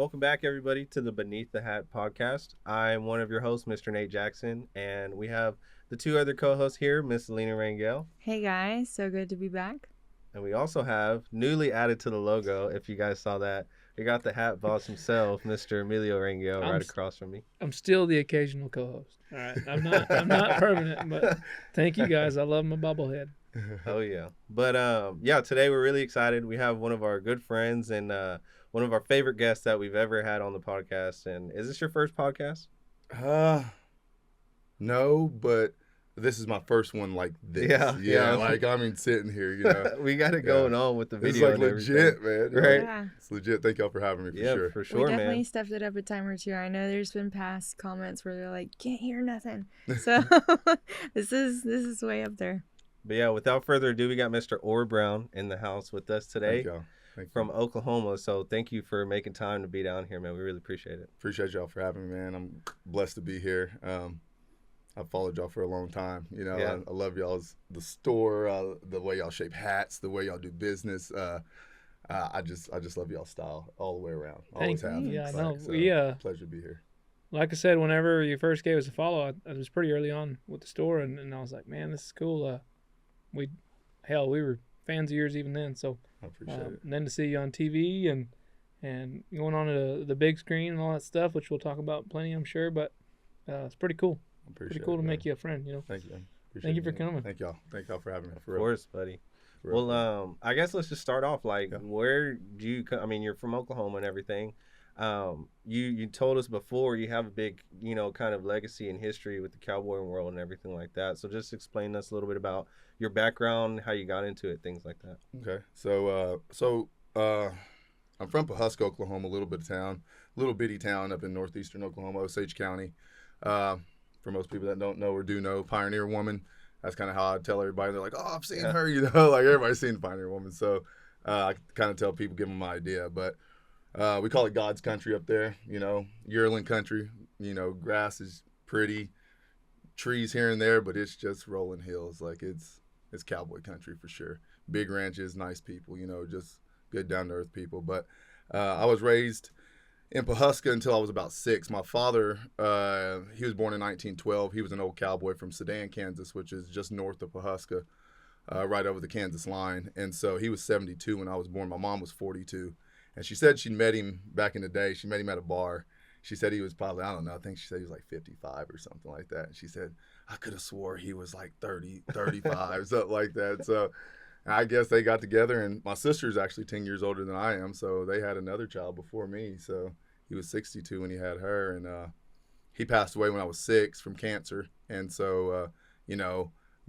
Welcome back, everybody, to the Beneath the Hat podcast. I'm one of your hosts, Mr. Nate Jackson, and we have the two other co-hosts here, Miss Lena Rangel, Hey guys, so good to be back. and we also have newly added to the logo. If you guys saw that, we got the hat boss himself, Mr. Emilio Rangel, I'm right across from me. I'm still the occasional co-host. All right, I'm not permanent, but thank you guys. I love my bobblehead. Oh yeah, but yeah, today we're really excited. We have one of our good friends and one of our favorite guests that we've ever had on the podcast. And is this your first podcast? Uh, no, but this is my first one like this. Yeah. Like I mean, sitting here, you know, We got it going on with the it's video. like and legit, everything. man. Right? Yeah, It's legit. Thank y'all for having me for Yeah, sure. for we sure, definitely man. stepped it up a time or two. I know there's been past comments where they're like, "Can't hear nothing," so this is way up there. But yeah, without further ado, we got Mr. Ora Brown in the house with us today Thank y'all. Thank you. from Oklahoma. So thank you for making time to be down here, man. We really appreciate it. Appreciate y'all for having me, man. I'm blessed to be here. I've followed y'all for a long time. You know, Yeah. I love y'all's the store, the way y'all shape hats, the way y'all do business. I just love y'all style all the way around. Always Thank have. you. Yeah, I It's know. like, so, We pleasure to be here. like I said, whenever you first gave us a follow, I was pretty early on with the store, and I was like, man, this is cool. We were fans of yours even then. So I appreciate it. and then to see you on TV and going on to the big screen and all that stuff, which we'll talk about plenty, I'm sure. But it's pretty cool. I appreciate Pretty cool it, to man. make you a friend. You know. Thank you. Man. Thank you for man. coming. Thank y'all. Thank y'all for having me. Of For real. course, buddy. For real. Well, I guess let's just start off. Like, Yeah. where do you? I mean, you're from Oklahoma and everything. You told us before you have a big, kind of legacy and history with the cowboy world and everything like that. So just explain to us a little bit about your background, how you got into it, things like that. Okay. I'm from Pawhuska, Oklahoma, little bitty town up in northeastern Oklahoma, Osage County. For most people that don't know or do know, Pioneer Woman. That's kind of how I tell everybody. They're like, "Oh, I've seen her," like everybody's seen Pioneer Woman. So I kind of tell people, give them my idea. But we call it God's country up there. Yearling country. Grass is pretty, trees here and there, but it's just rolling hills. Like it's cowboy country for sure. Big ranches, nice people. Just good down to earth people. But I was raised in Pawhuska until I was about 6. My father, he was born in 1912. He was an old cowboy from Sedan, Kansas, which is just north of Pawhuska, right over the Kansas line. And so he was 72 when I was born. My mom was 42. And she said she met him back in the day. She met him at a bar. She said he was probably, I don't know, I think she said he was like 55 or something like that. And she said, I could have swore he was like 30, 35, something like that. So I guess they got together, and my sister's actually 10 years older than I am, so they had another child before me. So he was 62 when he had her, and he passed away when I was 6 from cancer. And so,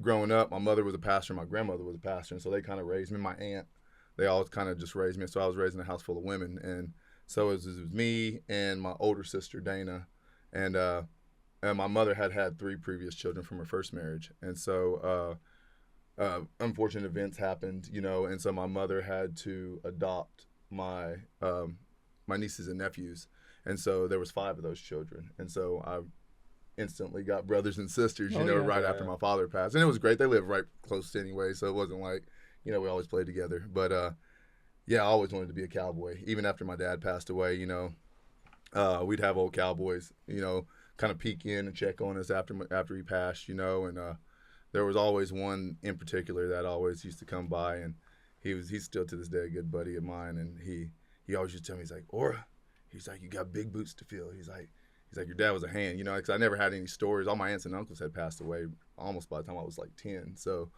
growing up, my mother was a pastor, my grandmother was a pastor, and so they kind of raised me. My aunt, they all kind of just raised me. So I was raised in a house full of women, and so it was me and my older sister, Dana, and my mother had 3 previous children from her first marriage. And so unfortunate events happened, and so my mother had to adopt my nieces and nephews. And so there was 5 of those children. And so I instantly got brothers and sisters, right after my father passed. And it was great. They lived right close anyway, so it wasn't like, we always played together. But, I always wanted to be a cowboy. Even after my dad passed away, we'd have old cowboys, kind of peek in and check on us after he passed, and there was always one in particular that always used to come by, and he's still to this day a good buddy of mine, and he always used to tell me, he's like, Ora, he's like, you got big boots to fill. He's like, your dad was a hand, because I never had any stories. All my aunts and uncles had passed away almost by the time I was like 10. So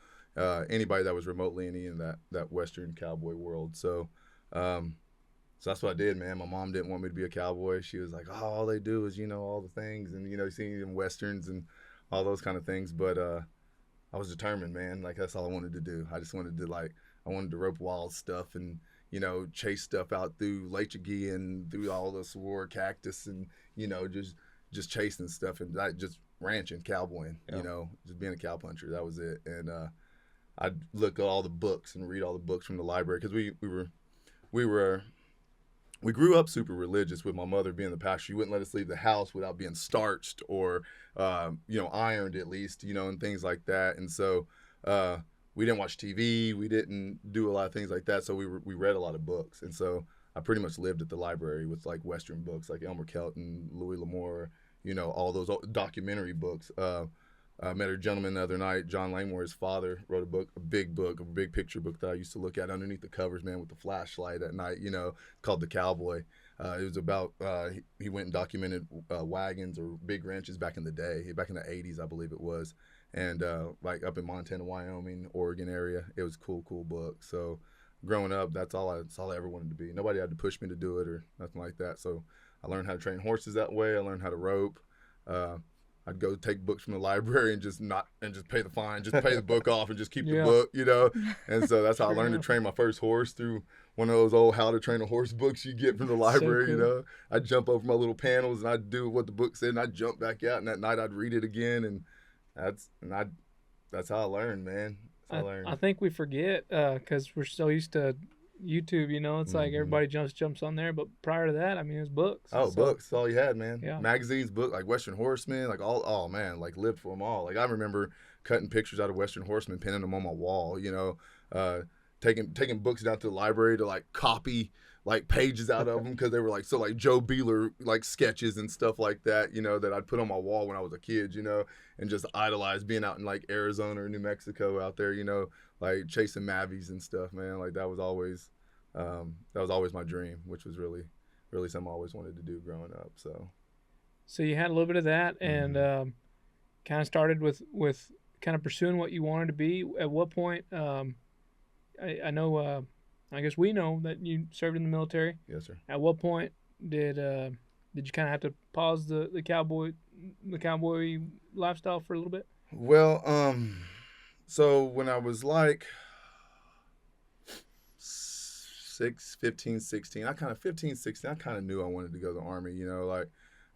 anybody that was remotely in that Western cowboy world. So that's what I did, man. My mom didn't want me to be a cowboy. She was like, oh, all they do is, all the things, and, seeing in Westerns and all those kind of things. But I was determined, man. Like, that's all I wanted to do. I just wanted to, I wanted to rope wild stuff and, chase stuff out through Lake Chagee and through all the saguaro cactus and, just chasing stuff and just ranching, cowboying, just being a cowpuncher. That was it. And I'd look at all the books and read all the books from the library, because we grew up super religious with my mother being the pastor. She wouldn't let us leave the house without being starched or, ironed at least, and things like that. And so we didn't watch TV. We didn't do a lot of things like that. So we read a lot of books. And so I pretty much lived at the library with like Western books like Elmer Kelton, Louis L'Amour, all those documentary books. I met a gentleman the other night, John Langmore. His father wrote a big picture book that I used to look at underneath the covers, man, with the flashlight at night, called The Cowboy. It was about, he went and documented wagons or big ranches back in the day, back in the 80s, I believe it was. And like up in Montana, Wyoming, Oregon area. It was a cool book. So growing up, that's all I ever wanted to be. Nobody had to push me to do it or nothing like that. So I learned how to train horses that way. I learned how to rope. I'd go take books from the library and just pay the fine, just pay the book off and just keep the book, And so that's how I learned to train my first horse, through one of those old How to Train a Horse books you get from the library, So cool. I'd jump over my little panels and I'd do what the book said and I'd jump back out, and that night I'd read it again, and that's how I learned, man. That's how I learned. I think we forget because we're so used to YouTube, it's like everybody jumps on there, but prior to that, I mean, it was books. Books, that's all you had, man. Yeah. Magazines, book, like Western Horseman, like oh man, like lived for them all. Like I remember cutting pictures out of Western Horseman, pinning them on my wall, taking books down to the library to like copy like pages out of them because they were like Joe Beeler like sketches and stuff like that, that I'd put on my wall when I was a kid, and just idolize being out in like Arizona or New Mexico out there, like chasing Mavies and stuff, man. Like that was always my dream, which was really something I always wanted to do growing up. So you had a little bit of that, and kind of started with kind of pursuing what you wanted to be. At what point? I know. I guess we know that you served in the military. Yes, sir. At what point did you kind of have to pause the cowboy lifestyle for a little bit? Well, so when I was like 15, 16, I kind of knew I wanted to go to the Army, or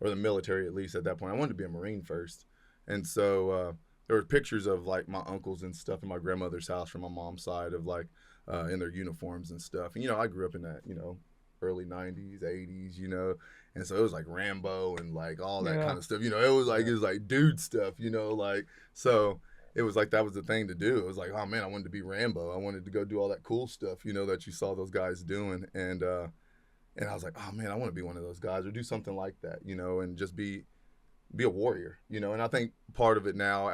the military at least at that point. I wanted to be a Marine first. And so there were pictures of like my uncles and stuff in my grandmother's house from my mom's side of like in their uniforms and stuff. And, I grew up in that, early 90s, 80s, and so it was like Rambo and like all that kind of stuff. It was like dude stuff, like, so it was like that was the thing to do. It was like, oh man, I wanted to be Rambo. I wanted to go do all that cool stuff, that you saw those guys doing. And I was like, oh man, I want to be one of those guys or do something like that, and just be a warrior, and I think part of it now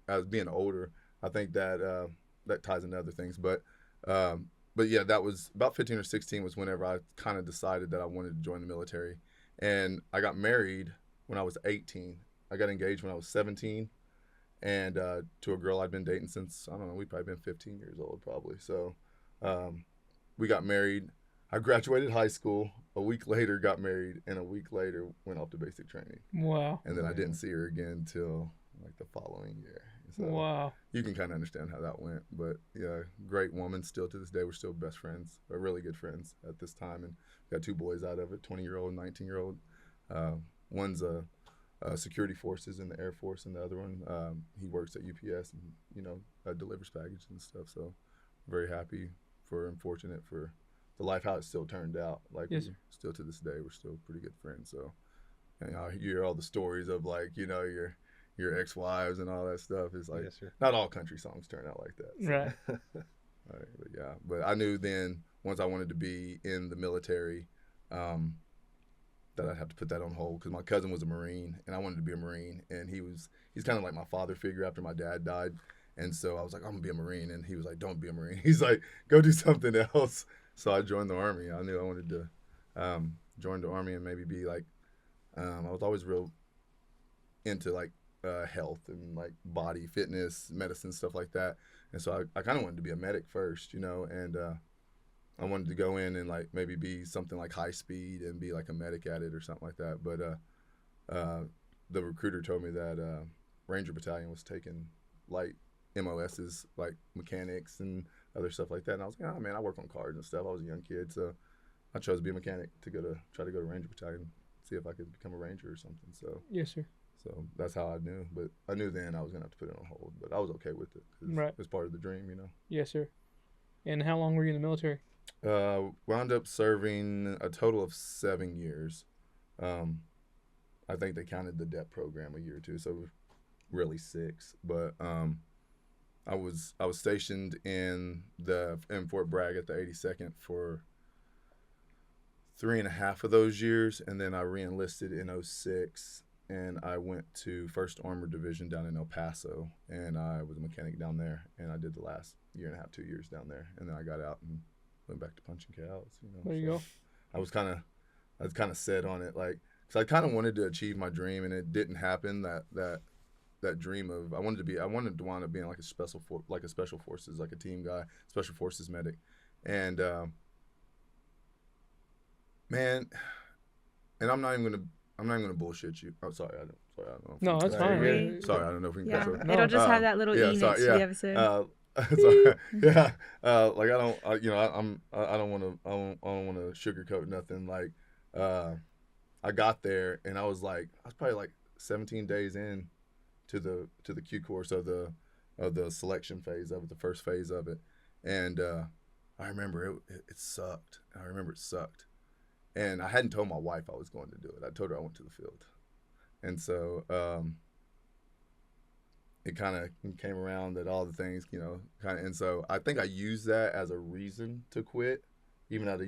as being older, I think that that ties into other things. But yeah, that was about 15 or 16 was whenever I kind of decided that I wanted to join the military. And I got married when I was 18. I got engaged when I was 17. And to a girl I'd been dating since, I don't know, we'd probably been 15 years old probably. So we got married. I graduated high school. A week later got married, and a week later went off to basic training. Wow. And then I didn't see her again till like the following year. So wow. You can kind of understand how that went. But yeah, great woman. Still to this day, we're still best friends. We're really good friends at this time. And got 2 boys out of it, 20-year-old, 19-year-old. One's security forces in the Air Force, and the other one, he works at UPS and, delivers packages and stuff. So very happy and fortunate for the life, how it still turned out. Like, yes, still to this day, we're still pretty good friends. So, I hear all the stories of like, your ex-wives and all that stuff. It's like, yes, not all country songs turn out like that. So. Right. Right. But yeah, but I knew then once I wanted to be in the military, that I'd have to put that on hold because my cousin was a Marine and I wanted to be a Marine, and he's kind of like my father figure after my dad died. And so I was like, I'm gonna be a Marine, and he was like, don't be a Marine. He's like, go do something else. So I joined the Army. I knew I wanted to join the Army and maybe be like, I was always real into like health and like body fitness, medicine, stuff like that. And so I kind of wanted to be a medic first, and I wanted to go in and like maybe be something like high speed and be like a medic at it or something like that. But the recruiter told me that Ranger Battalion was taking light MOSs, like mechanics and other stuff like that. And I was like, oh man, I work on cars and stuff. I was a young kid, so I chose to be a mechanic to try to go to Ranger Battalion, see if I could become a ranger or something. So yes, sir. So that's how I knew. But I knew then I was gonna have to put it on hold. But I was okay with it. Right. It's part of the dream, Yes, sir. And how long were you in the military? Wound up serving a total of 7 years. I think they counted the DEP program a year or two, so really 6. But I was stationed in Fort Bragg at the 82nd for 3.5 of those years, and then I re-enlisted in '06, and I went to 1st Armored Division down in El Paso, and I was a mechanic down there, and I did the last 1.5, 2 years down there, and then I got out and went back to punching cows. There you go. I was kind of set on it, like, because I kind of wanted to achieve my dream, and it didn't happen. That dream of I wanted to wind up being like a special forces, like a team guy, special forces medic, and man, and I'm not even gonna bullshit you. Oh, sorry, I don't know. No, that's fine. Sorry. Sorry, I don't know if we can. Yeah, Go No. it'll just have that little E next to the episode. Sorry, yeah. Like I don't want to sugarcoat nothing. Like, I got there and I was probably like 17 days in to the Q course of the selection phase of it, the first phase of it, and I remember it sucked. I remember it sucked, and I hadn't told my wife I was going to do it. I told her I went to the field, and so it kind of came around that all the things, and so I think I used that as a reason to quit, even at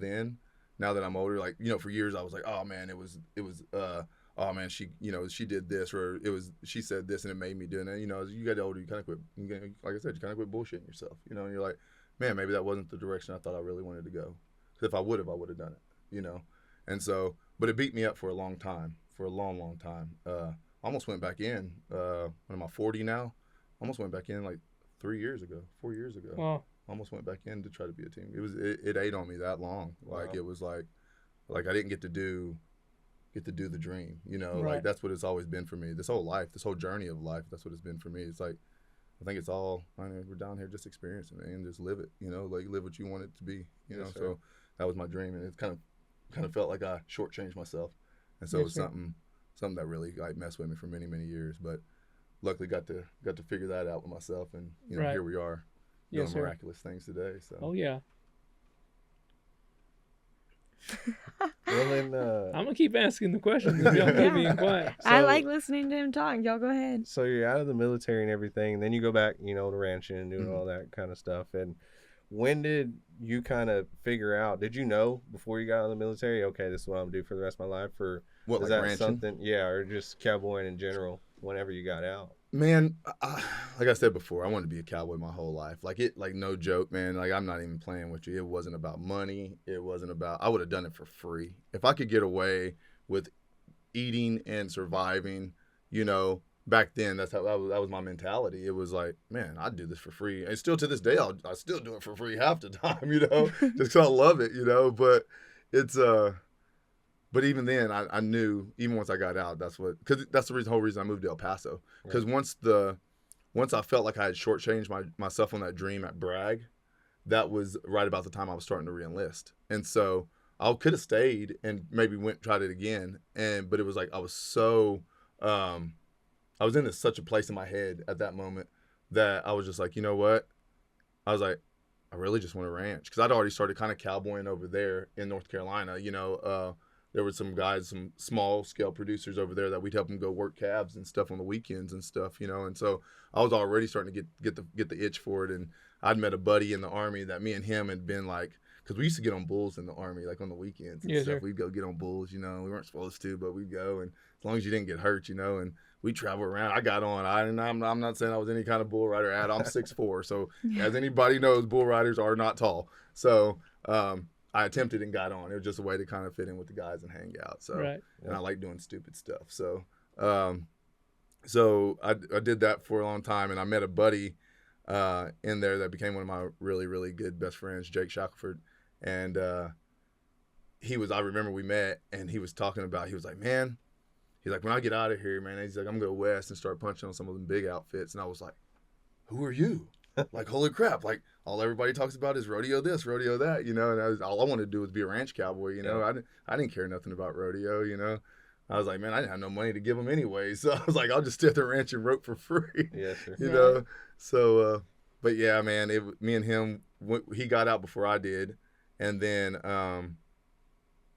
then. Now that I'm older, like, for years I was like, oh man, it was oh man, she did this, or she said this and it made me do it. And as you get older, you kind of quit, like I said, you kind of quit bullshitting yourself, and you're like, man, maybe that wasn't the direction I thought I really wanted to go. Because if I would have done it, and so, but it beat me up for a long time, for a long, long time. Almost went back in, when am I 40 now? Almost went back in like 4 years ago. Wow. Almost went back in to try to be a team. It ate on me that long. Like, wow. It was like I didn't get to do the dream, Right. Like that's what it's always been for me. This whole journey of life, that's what it's been for me. It's like, I think it's all, we're down here just experiencing it and just live it, like live what you want it to be, Yes, sir. So that was my dream, and it kind of felt like I shortchanged myself, and so Yes, it was sir. something that really like messed with me for many, many years, but luckily got to figure that out with myself, and Right. here we are doing Yes, sir. miraculous things today. So Oh yeah. Well, then, I'm gonna keep asking the questions if y'all keep being quiet. I So- like listening to him talk. Y'all go ahead. so you're out of the military and everything, then you go back, to ranching and doing Mhm. all that kind of stuff. And when did you kind of figure out? Did you know before you got out of the military? Okay, this is what I'm gonna do for the rest of my life, or what, was like that ranching? something? Yeah, or just cowboying in general. Whenever you got out. Man, like I said before, I wanted to be a cowboy my whole life. Like no joke, man. Like, I'm not even playing with you. It wasn't about money. It wasn't about, I would have done it for free. If I could get away with eating and surviving, back then, that was my mentality. It was like, man, I'd do this for free. And still to this day, I still do it for free half the time, just because I love it, but it's, but even then, I knew, even once I got out, because that's the whole reason I moved to El Paso. Because once I felt like I had shortchanged myself on that dream at Bragg, that was right about the time I was starting to re-enlist. And so I could have stayed and maybe tried it again. But it was like I was so, I was in such a place in my head at that moment that I was just like, you know what? I was like, I really just want to ranch. Because I'd already started kind of cowboying over there in North Carolina, there were some guys, some small scale producers over there that we'd help them go work calves and stuff on the weekends and stuff, and so I was already starting to get the itch for it. And I'd met a buddy in the Army that me and him had been like, because we used to get on bulls in the Army, like on the weekends and Yes, stuff. sir. We'd go get on bulls, we weren't supposed to, but we'd go, and as long as you didn't get hurt, and we'd travel around. I got on. I'm not saying I was any kind of bull rider. I'm 6'4", so as anybody knows, bull riders are not tall. So I attempted and got on. It was just a way to kind of fit in with the guys and hang out. So, Right. and I like doing stupid stuff. So, so I did that for a long time, and I met a buddy in there that became one of my really, really good best friends, Jake Shackelford. And I remember we met, and he was talking about, he was like, man, when I get out of here, man, he's like, I'm going to go west and start punching on some of them big outfits. And I was like, who are you? Like, holy crap. Like, all everybody talks about is rodeo this, rodeo that, and all I wanted to do was be a ranch cowboy, Yeah. I didn't care nothing about rodeo, I was like, man, I didn't have no money to give them anyway. So I was like, I'll just stay at the ranch and rope for free, Yes, sir. know? So, but yeah, man, me and him, he got out before I did. And then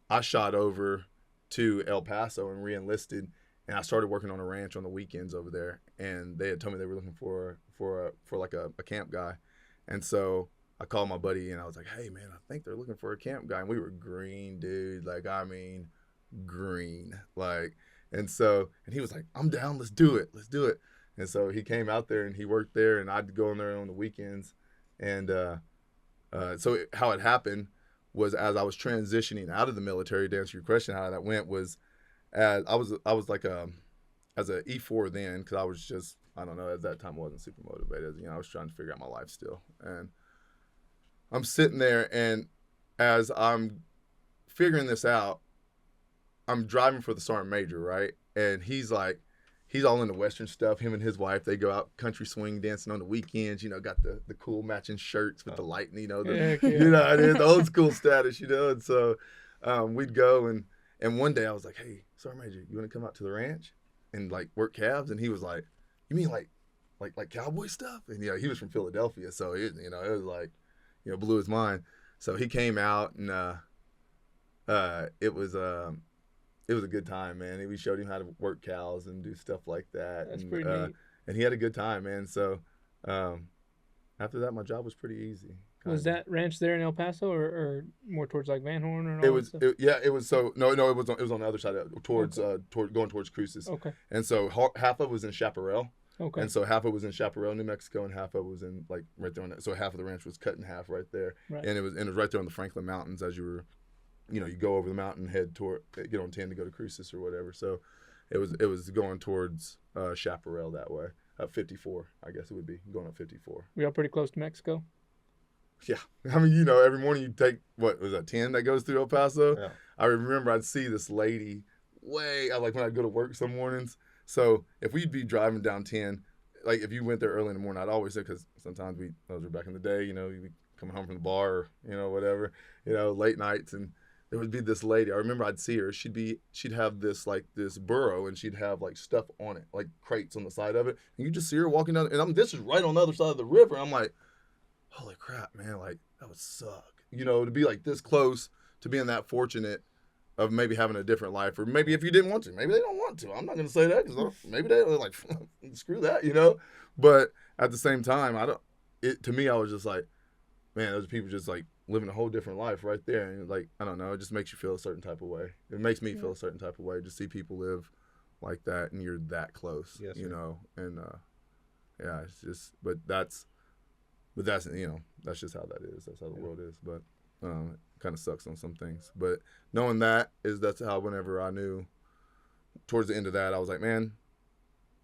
I shot over to El Paso and re-enlisted, and I started working on a ranch on the weekends over there. And they had told me they were looking for like a camp guy. And so I called my buddy and I was like, hey man, I think they're looking for a camp guy. And we were green, dude. Like, I mean, green. Like, and he was like, I'm down. Let's do it. Let's do it. And so he came out there and he worked there, and I'd go in there on the weekends. And how it happened was, as I was transitioning out of the military, to answer your question, how that went was, as I was like as a E4 then, because I was just, I don't know, at that time I wasn't super motivated. You know, I was trying to figure out my life still. And I'm sitting there, and as I'm figuring this out, I'm driving for the sergeant major, right? And he's all into Western stuff. Him and his wife, they go out country swing dancing on the weekends, you know, got the cool matching shirts with the lighting, you know, you know, it is the old school status, you know. And so we'd go, and one day I was like, hey, Sergeant Major, you want to come out to the ranch and like work calves? And he was like, you mean like cowboy stuff? And you know, he was from Philadelphia, so it was like, you know, blew his mind. So he came out, and it was a good time, man. We showed him how to work cows and do stuff like that. That's pretty neat. And he had a good time, man. So after that, my job was pretty easy. Was that ranch there in El Paso, or more towards like Van Horn or all It was, that stuff? it was. So no, it was on the other side, towards going towards Cruces. Okay. And so half of it was in Chaparral. Okay. And so half of it was in Chaparral, New Mexico, and half of it was in like right there on that. So half of the ranch was cut in half right there, Right. and it was right there on the Franklin Mountains as you were, you know, you go over the mountain, head toward, get on 10 to go to Cruces or whatever. So it was going towards Chaparral that way, up 54, I guess it would be going up 54. We all pretty close to Mexico. Yeah, I mean, you know, every morning you take, what was that, 10 that goes through El Paso? Yeah. I remember I'd see this lady like when I'd go to work some mornings. So if we'd be driving down 10, like if you went there early in the morning, I'd always say, because sometimes those were back in the day, you know, you'd be coming home from the bar or, you know, whatever, you know, late nights, and there would be this lady. I remember I'd see her. She'd have this burro, and she'd have like stuff on it, like crates on the side of it. And you just see her walking down, and this is right on the other side of the river. I'm like, holy crap, man, like that would suck, you know, to be like this close to being that fortunate of maybe having a different life, or maybe if you didn't want to, maybe they don't want to. I'm not going to say that, because maybe they're like, screw that, you know. But at the same time, to me, I was just like, man, those people just like living a whole different life right there. And like, I don't know, it just makes you feel a certain type of way. It makes me feel a certain type of way to see people live like that, and you're that close, Yes, you sir. know. And yeah, it's just, but that's, you know, that's just how that is. That's how the world is. But it kind of sucks on some things. But knowing that's how, whenever I knew towards the end of that, I was like, man,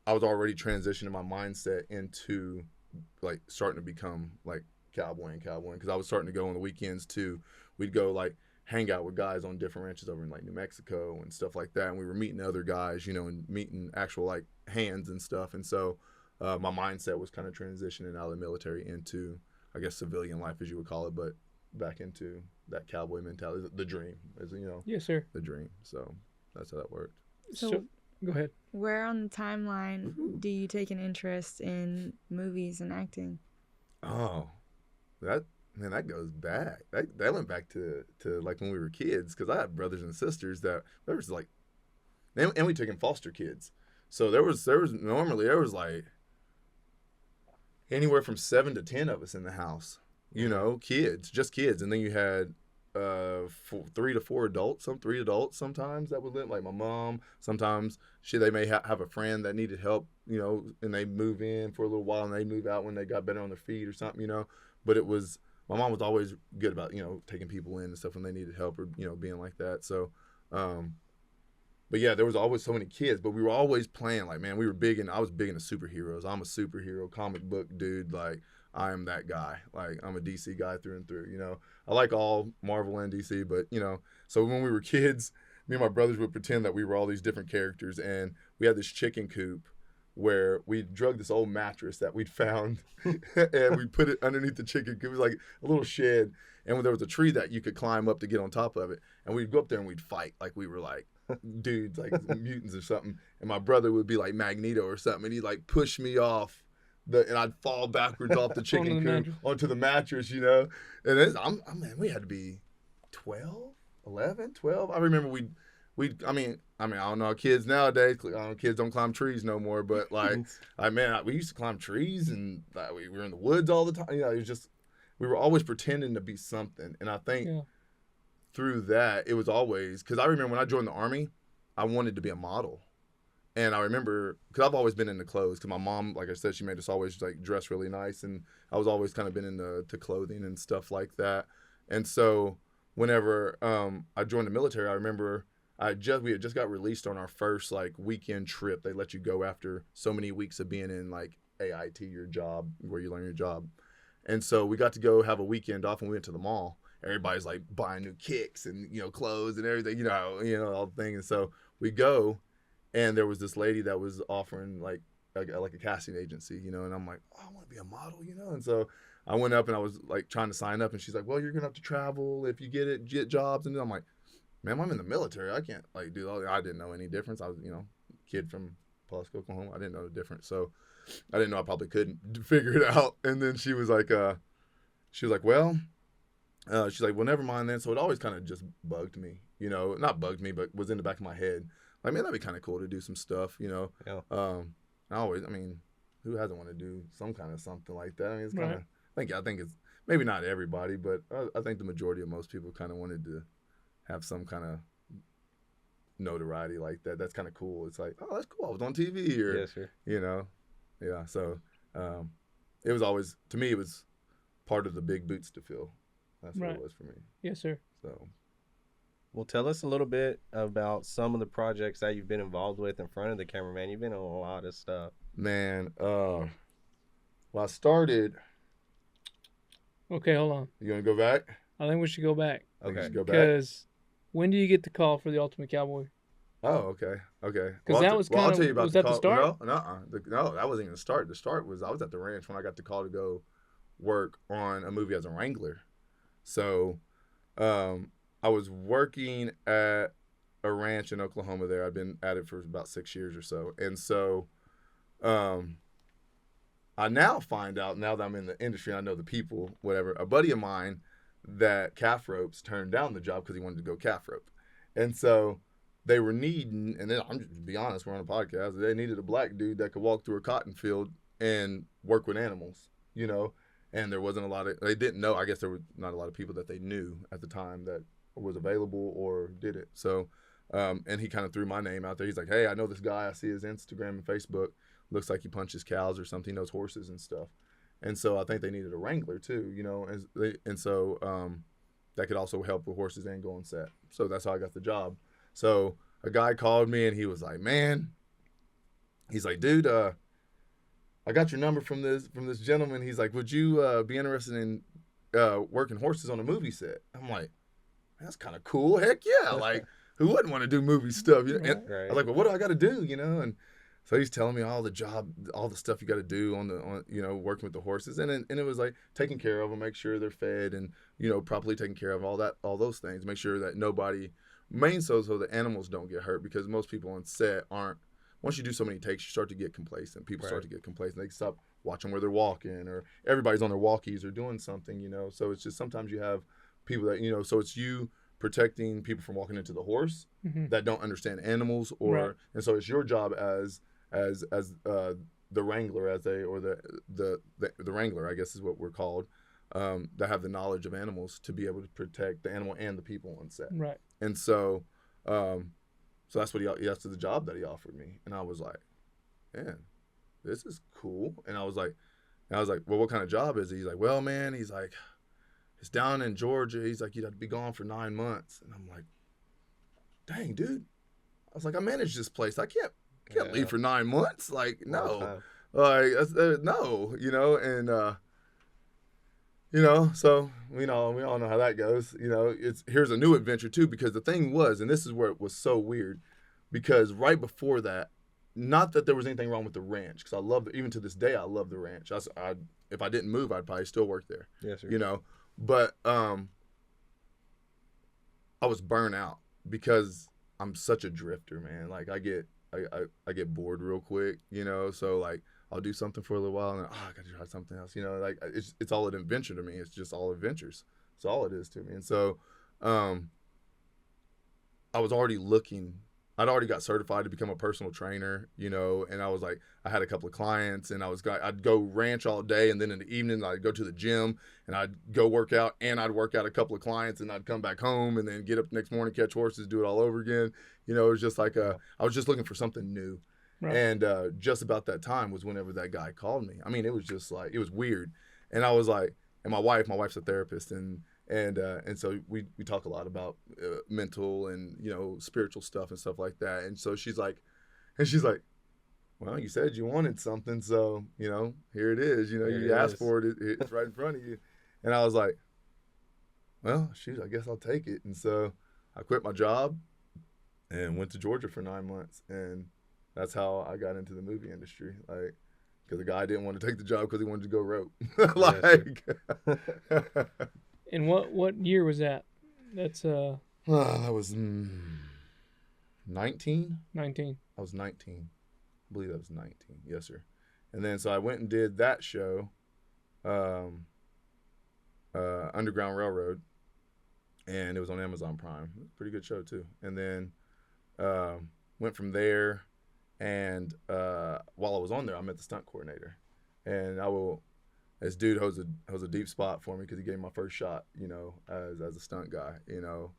I was already transitioning my mindset into like starting to become like cowboying, because I was starting to go on the weekends too. We'd go like hang out with guys on different ranches over in like New Mexico and stuff like that, and we were meeting other guys, you know, and meeting actual like hands and stuff. And so my mindset was kind of transitioning out of the military into, I guess, civilian life, as you would call it, but back into that cowboy mentality, the dream, as you know. Yes, sir. The dream. So that's how that worked. So, go ahead. where on the timeline do you take an interest in movies and acting? Oh, that goes back. That went back to like when we were kids, because I had brothers and sisters that there was like, and we took in foster kids, so there was like anywhere from 7 to 10 of us in the house, you know, just kids, and then you had 3 to 4 adults, 3 adults sometimes that would live, like my mom. Sometimes they may have a friend that needed help, you know, and they move in for a little while and they move out when they got better on their feet or something, you know. But my mom was always good about, you know, taking people in and stuff when they needed help, or, you know, being like that. So but yeah, there was always so many kids, but we were always playing, like, man, I was big into superheroes. I'm a superhero comic book dude. Like, I am that guy. Like, I'm a DC guy through and through, you know. I like all Marvel and DC, but, you know, so when we were kids, me and my brothers would pretend that we were all these different characters, and we had this chicken coop where we drug this old mattress that we'd found and we put it underneath the chicken coop. It was like a little shed, and there was a tree that you could climb up to get on top of it, and we'd go up there and we'd fight like we were like dudes, like mutants or something. And my brother would be like Magneto or something, and he'd like push me off and I'd fall backwards off the chicken coop onto the mattress, you know. And man, we had to be 11, 12. I remember I mean, I don't know, kids nowadays, kids don't climb trees no more, but like, we used to climb trees, and we were in the woods all the time. You know, it was just, we were always pretending to be something. And I think through that, it was always, because I remember when I joined the Army, I wanted to be a model. And I remember, because I've always been into clothes, because my mom, like I said, she made us always like dress really nice, and I was always kind of been into clothing and stuff like that. And so whenever I joined the military, I remember we had just got released on our first like weekend trip. They let you go after so many weeks of being in like AIT, your job, where you learn your job. And so we got to go have a weekend off, and we went to the mall. Everybody's like buying new kicks and, you know, clothes and everything, you know, all the things. And so we go, and there was this lady that was offering like a casting agency, you know, and I'm like, oh, I want to be a model, you know. And so I went up and I was like trying to sign up, and she's like, well, you're gonna have to travel if you get jobs. And I'm like, man, I'm in the military. I can't like do all that. I didn't know any difference. I was, you know, kid from Pulaski, Oklahoma. I didn't know the difference. So I didn't know I probably couldn't figure it out. And then she was like, well, she's like, well, never mind then. So it always kind of just bugged me, you know, not bugged me, but was in the back of my head. Like, man, that'd be kind of cool to do some stuff, you know? Yeah. I mean, who hasn't want to do some kind of something like that? I mean, it's kind of, I think it's maybe not everybody, but I think the majority of most people kind of wanted to have some kind of notoriety like that. That's kind of cool. It's like, oh, that's cool. I was on TV, or, yes, sir. You know? Yeah. So it was always, to me, it was part of the big boots to fill. That's what it was for me. Yes, sir. So, well, tell us a little bit about some of the projects that you've been involved with in front of the camera, man. You've been on a lot of stuff. Man, well, I started. Okay, hold on. You gonna go back? I think we should go back. Okay. Go back. Because when do you get the call for the Ultimate Cowboy? Oh, okay. Because that was kind of, was that the start? No, that wasn't even the start. The start was I was at the ranch when I got the call to go work on a movie as a wrangler. So, I was working at a ranch in Oklahoma there. I'd been at it for about 6 years or so. And so, I now find out, now that I'm in the industry, I know the people, whatever, a buddy of mine that calf ropes turned down the job because he wanted to go calf rope. And so they were needing, and then I'm just to be honest, we're on a podcast, they needed a black dude that could walk through a cotton field and work with animals, you know? And there wasn't a lot of, they didn't know, I guess there were not a lot of people that they knew at the time that was available or did it. So, and he kind of threw my name out there. He's like, hey, I know this guy. I see his Instagram and Facebook. Looks like he punches cows or something. He knows horses and stuff. And so I think they needed a wrangler too, you know, and so that could also help with horses and go on set. So that's how I got the job. So a guy called me and he was like, man, he's like, dude, I got your number from this gentleman. He's like, would you be interested in working horses on a movie set? I'm like, that's kind of cool. Heck yeah. Like, who wouldn't want to do movie stuff? You know? And I was like, well, what do I got to do? You know? And so he's telling me all the stuff you got to do on you know, working with the horses. And it was like taking care of them, make sure they're fed and, you know, properly taking care of all those things. Make sure that so the animals don't get hurt, because most people on set aren't, once you do so many takes, you start to get complacent. People start to get complacent. They stop watching where they're walking, or everybody's on their walkies or doing something, you know. So it's just sometimes you have people that, you know, so it's you protecting people from walking into the horse that don't understand animals, or and so it's your job as the wrangler, the wrangler, I guess is what we're called, that have the knowledge of animals to be able to protect the animal and the people on set. Right. And so so that's what that's the job that he offered me. And I was like, man, this is cool. And I was like, well, what kind of job is it? He's like, well, man, he's like, it's down in Georgia. He's like, you'd have to be gone for 9 months. And I'm like, dang, dude. I was like, I manage this place. I can't leave for 9 months. Like, no. Like, no, you know, and, you know, so, you know, we all know how that goes. You know, here's a new adventure too, because the thing was, and this is where it was so weird, because right before that, not that there was anything wrong with the ranch, because I love, even to this day, I love the ranch. If I didn't move, I'd probably still work there. Yes, sir. You know, but I was burnt out because I'm such a drifter, man. Like I get bored real quick, you know. So like I'll do something for a little while and then, I got to try something else, you know. Like it's all an adventure to me. It's just all adventures. It's all it is to me. And so I was already looking I'd already got certified to become a personal trainer, you know, and I was like, I had a couple of clients, and I'd go ranch all day, and then in the evening I'd go to the gym, and I'd go work out, and I'd work out a couple of clients, and I'd come back home, and then get up the next morning, catch horses, do it all over again. You know, it was just like I was just looking for something new. Right. And just about that time was whenever that guy called me. I mean, it was just like, it was weird. And I was like, and my wife's a therapist, and so we talk a lot about mental and, you know, spiritual stuff and stuff like that. And so she's like, well, you said you wanted something, so, you know, here it is. You know, you asked for it, it's right in front of you. And I was like, well, shoot, I guess I'll take it. And so I quit my job and went to Georgia for 9 months, and that's how I got into the movie industry. Like, because the guy didn't want to take the job because he wanted to go rope. Like. And what year was that? That's that was 19. 19. I was 19. I believe that was 19. Yes, sir. And then so I went and did that show, Underground Railroad, and it was on Amazon Prime. It was a pretty good show too. And then went from there, and while I was on there, I met the stunt coordinator, and this dude holds a deep spot for me because he gave me my first shot, you know, as a stunt guy, you know.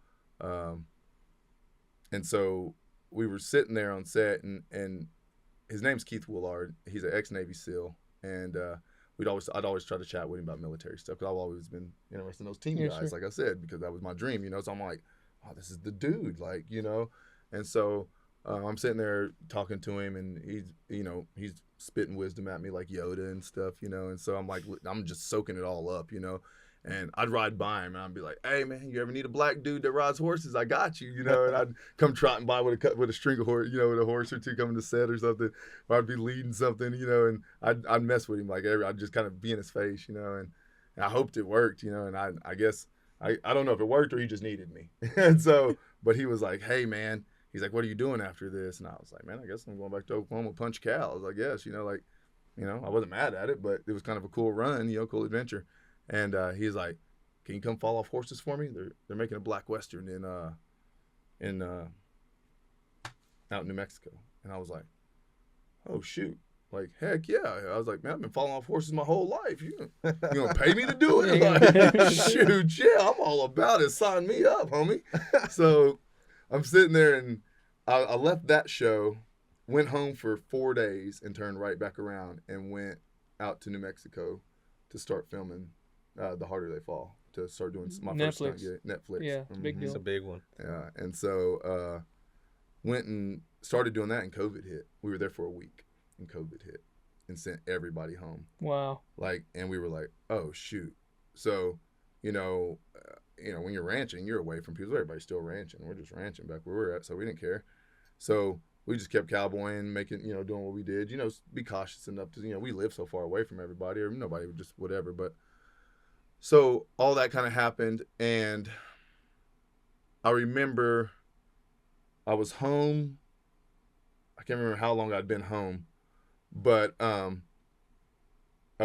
And so we were sitting there on set, and his name's Keith Willard. He's an ex-Navy SEAL, and I'd always try to chat with him about military stuff because I've always been interested in those team guys, sure. Like I said, because that was my dream, you know. So I'm like, oh, this is the dude, like, you know. And so I'm sitting there talking to him, and he's spitting wisdom at me like Yoda and stuff, you know. And so I'm like, I'm just soaking it all up, you know. And I'd ride by him, and I'd be like, hey, man, you ever need a black dude that rides horses? I got you, you know. And I'd come trotting by with a string of horse, you know, with a horse or two coming to set or something, or I'd be leading something, you know, and I'd mess with him like I'd just kind of be in his face, you know. And I hoped it worked, you know. And I guess I don't know if it worked or he just needed me. And so, but he was like, hey, man. He's like, what are you doing after this? And I was like, man, I guess I'm going back to Oklahoma to punch cows. I guess, you know, like, you know, I wasn't mad at it, but it was kind of a cool run, you know, cool adventure. And he's like, can you come fall off horses for me? They're making a black Western out in New Mexico. And I was like, oh, shoot. Like, heck yeah. I was like, man, I've been falling off horses my whole life. You gonna pay me to do it? Like, shoot, yeah, I'm all about it. Sign me up, homie. So I'm sitting there, and I left that show, went home for 4 days, and turned right back around and went out to New Mexico to start filming The Harder They Fall, to start doing my first stunt gig. Netflix. Yeah, it's a big deal. It's a big one. Yeah, and so went and started doing that, and COVID hit. We were there for a week, and COVID hit and sent everybody home. Wow. Like, and we were like, oh, shoot. So, you know, when you're ranching, you're away from people. Everybody's still ranching. We're just ranching back where we're at, so we didn't care. So we just kept cowboying, making, you know, doing what we did. You know, be cautious enough to, you know, we live so far away from everybody, or nobody would just whatever. But so all that kind of happened, and I remember I was home. I can't remember how long I'd been home, but a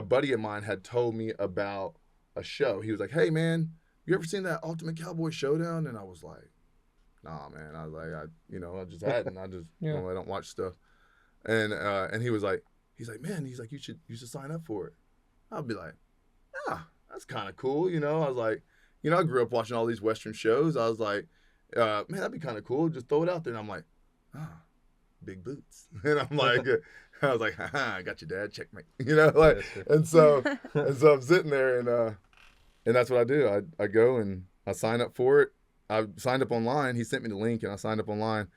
buddy of mine had told me about a show. He was like, hey, man, you ever seen that Ultimate Cowboy Showdown? And I was like, nah, man. I was like, I just hadn't. I just, yeah. I don't watch stuff. And he was like, man, you should sign up for it. I'd be like, that's kind of cool. You know, I was like, you know, I grew up watching all these Western shows. I was like, man, that'd be kind of cool. Just throw it out there. And I'm like, big boots. And I'm like, I was like, I got you, Dad. Checkmate. You know, like, and so I'm sitting there, and that's what I do. I go and I sign up for it. I signed up online. He sent me the link, and I signed up online.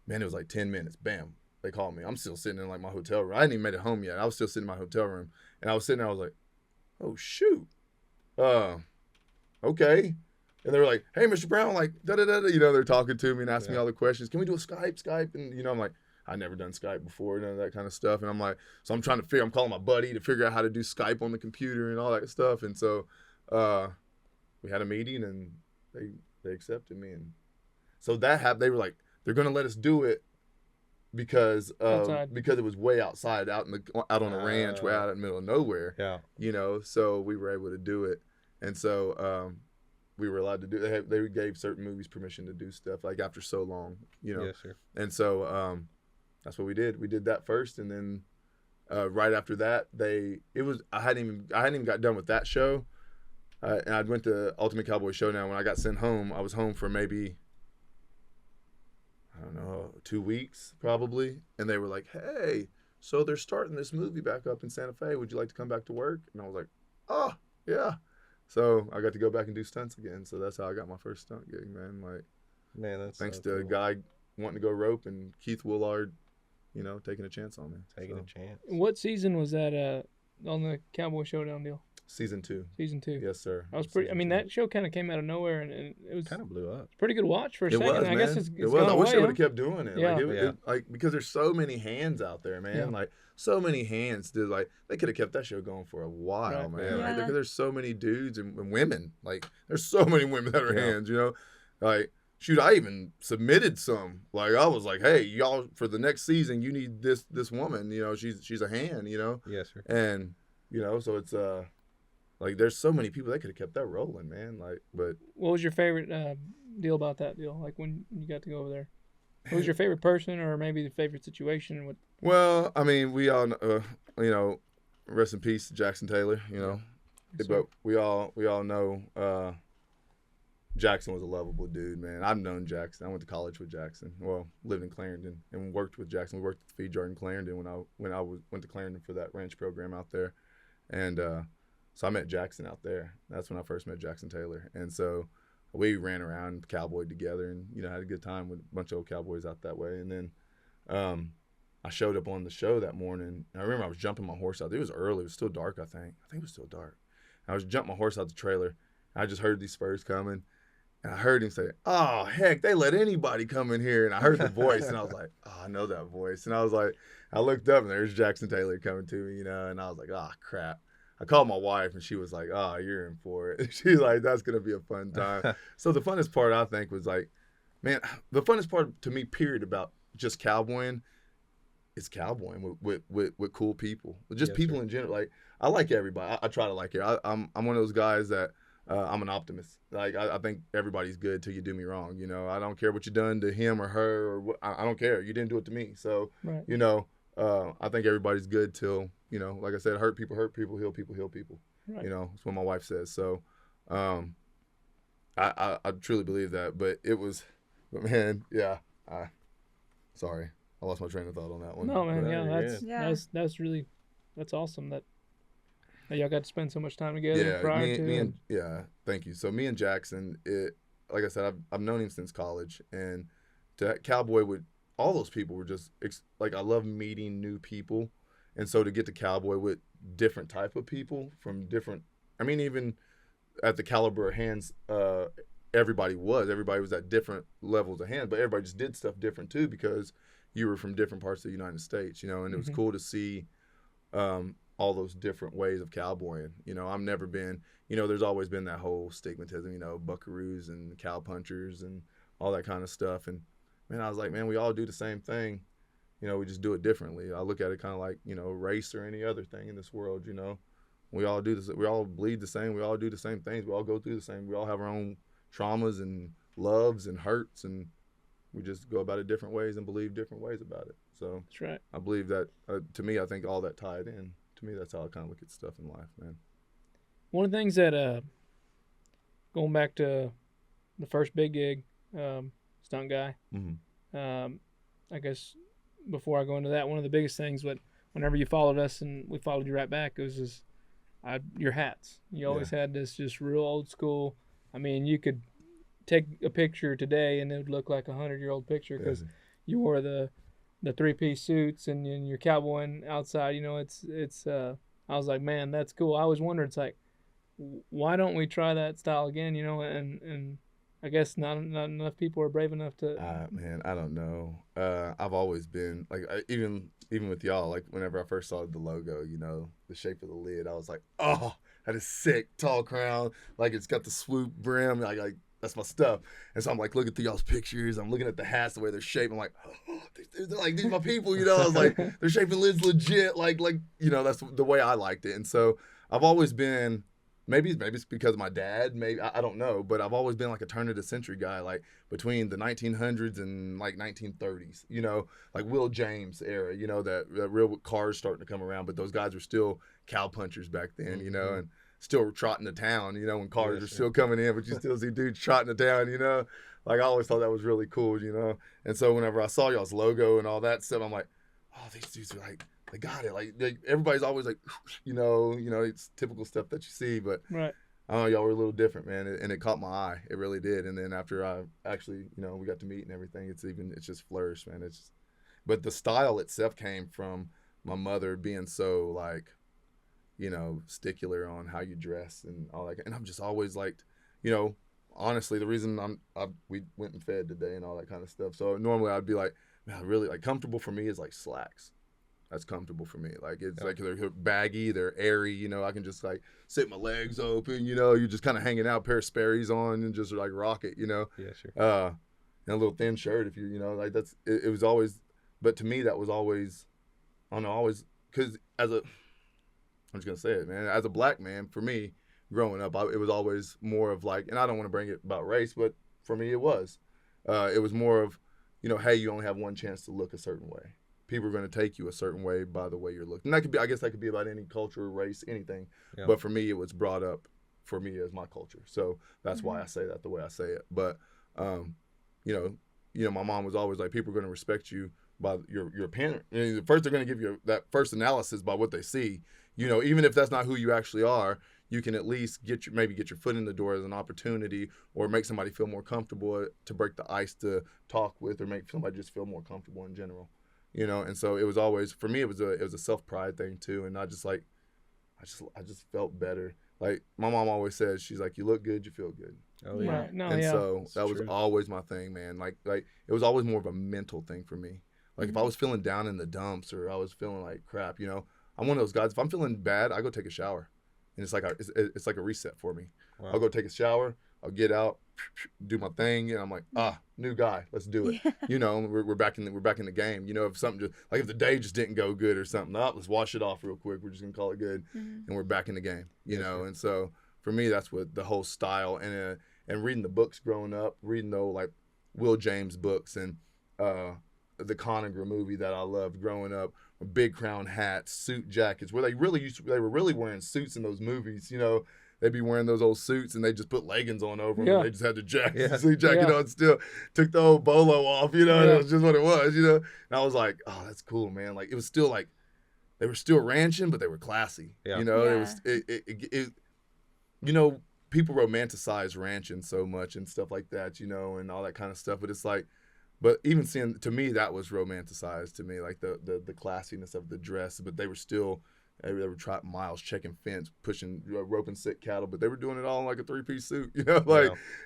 Man, it was like 10 minutes. Bam, they called me. I'm still sitting in like my hotel room. I hadn't even made it home yet. I was still sitting in my hotel room, and I was sitting there. I was like, oh shoot, okay. And they were like, hey, Mr. Brown, like da da da. You know, they're talking to me and asking me all the questions. Can we do a Skype? And you know, I'm like, I'd never done Skype before, none of that kind of stuff. And I'm like, so I'm I'm calling my buddy to figure out how to do Skype on the computer and all that stuff. And so we had a meeting, and they accepted me. And so that happened. They were like, they're going to let us do it because it was way outside, out on a ranch, way out in the middle of nowhere. Yeah. You know, so we were able to do it. And so we were allowed to do. They gave certain movies permission to do stuff like after so long, you know. Yes, sir. And so that's what we did. We did that first, and then right after that, I hadn't even got done with that show, and I went to Ultimate Cowboy Showdown. When I got sent home, I was home for maybe, I don't know, 2 weeks probably, and they were like, "Hey, so they're starting this movie back up in Santa Fe. Would you like to come back to work?" And I was like, "Oh, yeah." So I got to go back and do stunts again. So that's how I got my first stunt gig, man. Like, Man, that's thanks so to a cool. guy wanting to go rope and Keith Willard, you know, taking a chance on me. Taking So, a chance. What season was that on the Cowboy Showdown deal? Season 2. Season 2. Yes, sir. I was pretty. I Season mean, 2. that show kind of came out of nowhere, and it was Kind of blew up. pretty good watch for a It second. was, I man. guess it's it was. gone I wish away, they would huh? have kept doing it. Yeah. Like because there's so many hands out there, man. Yeah. Like so many hands. They could have kept that show going for a while, Right. man. Like, Yeah. there's so many dudes and women. Like there's so many women that are Yeah. hands. You know, like shoot, I even submitted some. Like I was like, hey, y'all, for the next season, you need this woman. You know, she's a hand. You know, Yes, sir. and you know, so it's like there's so many people that could have kept that rolling, man. Like, but What was your favorite deal about that deal? Like when you got to go over there, what was your favorite person, or maybe the favorite situation? What? well, I mean, we all, you know, rest in peace, Jackson Taylor. You know, Yes, but we all know Jackson was a lovable dude, man. I've known Jackson. I went to college with Jackson. Well, lived in Clarendon and worked with Jackson. We worked at the feed yard in Clarendon when I went to Clarendon for that ranch program out there, and so I met Jackson out there. That's when I first met Jackson Taylor, and so we ran around cowboyed together, and you know had a good time with a bunch of old cowboys out that way. And then I showed up on the show that morning. I remember I was jumping my horse out. It was early. It was still dark. I think it was still dark. I was jumping my horse out the trailer. I just heard these spurs coming. And I heard him say, "Oh, heck, they let anybody come in here." And I heard the voice, and I was like, "Oh, I know that voice." And I was like, I looked up, and there's Jackson Taylor coming to me, you know. And I was like, "Oh, crap." I called my wife, and she was like, "Oh, you're in for it." She's like, "That's going to be a fun time." So the funnest part, I think, was like, man, the funnest part to me, period, about just cowboying is cowboying with cool people. Just Yes, people sir. in general. Like, I like everybody. I try to like it. I'm one of those guys that I'm an optimist. Like I think everybody's good till you do me wrong. You know, I don't care what you done to him or her or what. I don't care. You didn't do it to me. So Right. you know, I think everybody's good till you know, like I said, hurt people, heal people. Right. You know, that's what my wife says. So I truly believe that. But man, yeah. Sorry, I lost my train of thought on that one. No, man. But, Yeah, you're that's good. Yeah. that's really awesome that y'all got to spend so much time together Yeah, prior to. yeah, thank you. So me and Jackson, like I said, I've known him since college, and to Cowboy with all those people were just like I love meeting new people, and so to get to Cowboy with different type of people from different. I mean, even at the caliber of hands, everybody was at different levels of hands, but everybody just did stuff different too because you were from different parts of the United States, you know, and it was Mhm. cool to see. All those different ways of cowboying. You know, I've never been, you know, there's always been that whole stigmatism, you know, buckaroos and cowpunchers and all that kind of stuff. And man, I was like, man, we all do the same thing. You know, we just do it differently. I look at it kind of like, you know, race or any other thing in this world, you know. We all do this. We all bleed the same. We all do the same things. We all go through the same. We all have our own traumas and loves and hurts, and we just go about it different ways and believe different ways about it. So That's right. I believe that, to me, I think all that tied in. To me, that's how I kind of look at stuff in life, man. One of the things that going back to the first big gig, stunt guy. Mm-hmm. I guess before I go into that, one of the biggest things, but whenever you followed us and we followed you right back, it was just your hats. You always had this just real old school. I mean, you could take a picture today and it would look like 100-year-old picture because you wore the 3-piece suits and you're cowboying outside. You know, it's. I was like, man, that's cool. I always wondered, it's like, why don't we try that style again? You know, and I guess not enough people are brave enough to. Man, I don't know. I've always been like, even with y'all, like whenever I first saw the logo, you know, the shape of the lid, I was like, oh, that is sick, tall crown, like it's got the swoop brim, like that's my stuff. And so I'm like looking through y'all's pictures, I'm looking at the hats, the way they're shaped. I'm like, oh, they're like, these are my people, you know. I was like, they're shaping lids legit, like you know, that's the way I liked it. And so I've always been maybe it's because of my dad. Maybe I don't know, but I've always been like a turn of the century guy, like between the 1900s and like 1930s. You know, like Will James era. You know, that real cars starting to come around, but those guys were still cow punchers back then. You know, and still trotting to town. You know, when cars are still coming in, but you still see dudes trotting to town. You know, like I always thought that was really cool. You know, and so whenever I saw y'all's logo and all that stuff, I'm like, oh, these dudes are like. They got it. Like everybody's always like, you know, it's typical stuff that you see. But Right. I don't know, y'all were a little different, man, and it caught my eye. It really did. And then after I actually, we got to meet and everything, it's just flourished, man. But the style itself came from my mother being so like, stickler on how you dress and all that. And I'm just always liked, honestly, the reason we went and fed today and all that kind of stuff. So normally I'd be like, man, really like comfortable for me is like slacks. That's comfortable for me. Like it's like they're baggy, they're airy. I can just like sit my legs open. You're just kind of hanging out, pair of Sperry's on, and just like rock it. Yeah, sure. And a little thin shirt if like that's. It was always, but to me that was always, I don't know, always because I'm just gonna say it, man. As a black man, for me, growing up, it was always more of like, and I don't want to bring it about race, but for me it was more of, hey, you only have one chance to look a certain way. People are going to take you a certain way by the way you're looking. And that could be, I guess that could be about any culture, race, anything. Yeah. But for me, it was brought up for me as my culture. So that's why I say that the way I say it. But, my mom was always like, people are going to respect you by your parent. First, they're going to give you that first analysis by what they see. Even if that's not who you actually are, you can at least get your foot in the door as an opportunity or make somebody feel more comfortable to break the ice to talk with or make somebody just feel more comfortable in general. And so it was always, for me, it was a self-pride thing too. And I just felt better. Like my mom always says, she's like, you look good, you feel good. Oh yeah. Right. No, and yeah. so that was always my thing, man. Like it was always more of a mental thing for me. Like if I was feeling down in the dumps or I was feeling like crap, I'm one of those guys. If I'm feeling bad, I go take a shower, and it's like a reset for me. Wow. I'll go take a shower. I'll get out, do my thing, and I'm like, new guy, let's do it. Yeah. We're back in the game. If something if the day just didn't go good or something, let's wash it off real quick. We're just gonna call it good, and we're back in the game. Sure. And so for me, that's what the whole style and reading the books growing up, reading those like Will James books and the Conagra movie that I loved growing up, big crown hats, suit jackets, where they were really wearing suits in those movies. They'd be wearing those old suits and they just put leggings on over them. Yeah. And they just had the suit jacket on still. Took the old bolo off, and it was just what it was, And I was like, oh, that's cool, man. Like, it was still like, they were still ranching, but they were classy. Yeah. It was, people romanticize ranching so much and stuff like that, and all that kind of stuff. But it's like, but even seeing, to me, that was romanticized to me, like the classiness of the dress. But they were still... They were trotting miles, checking fence, pushing roping sick cattle, but they were doing it all in like a 3-piece suit, and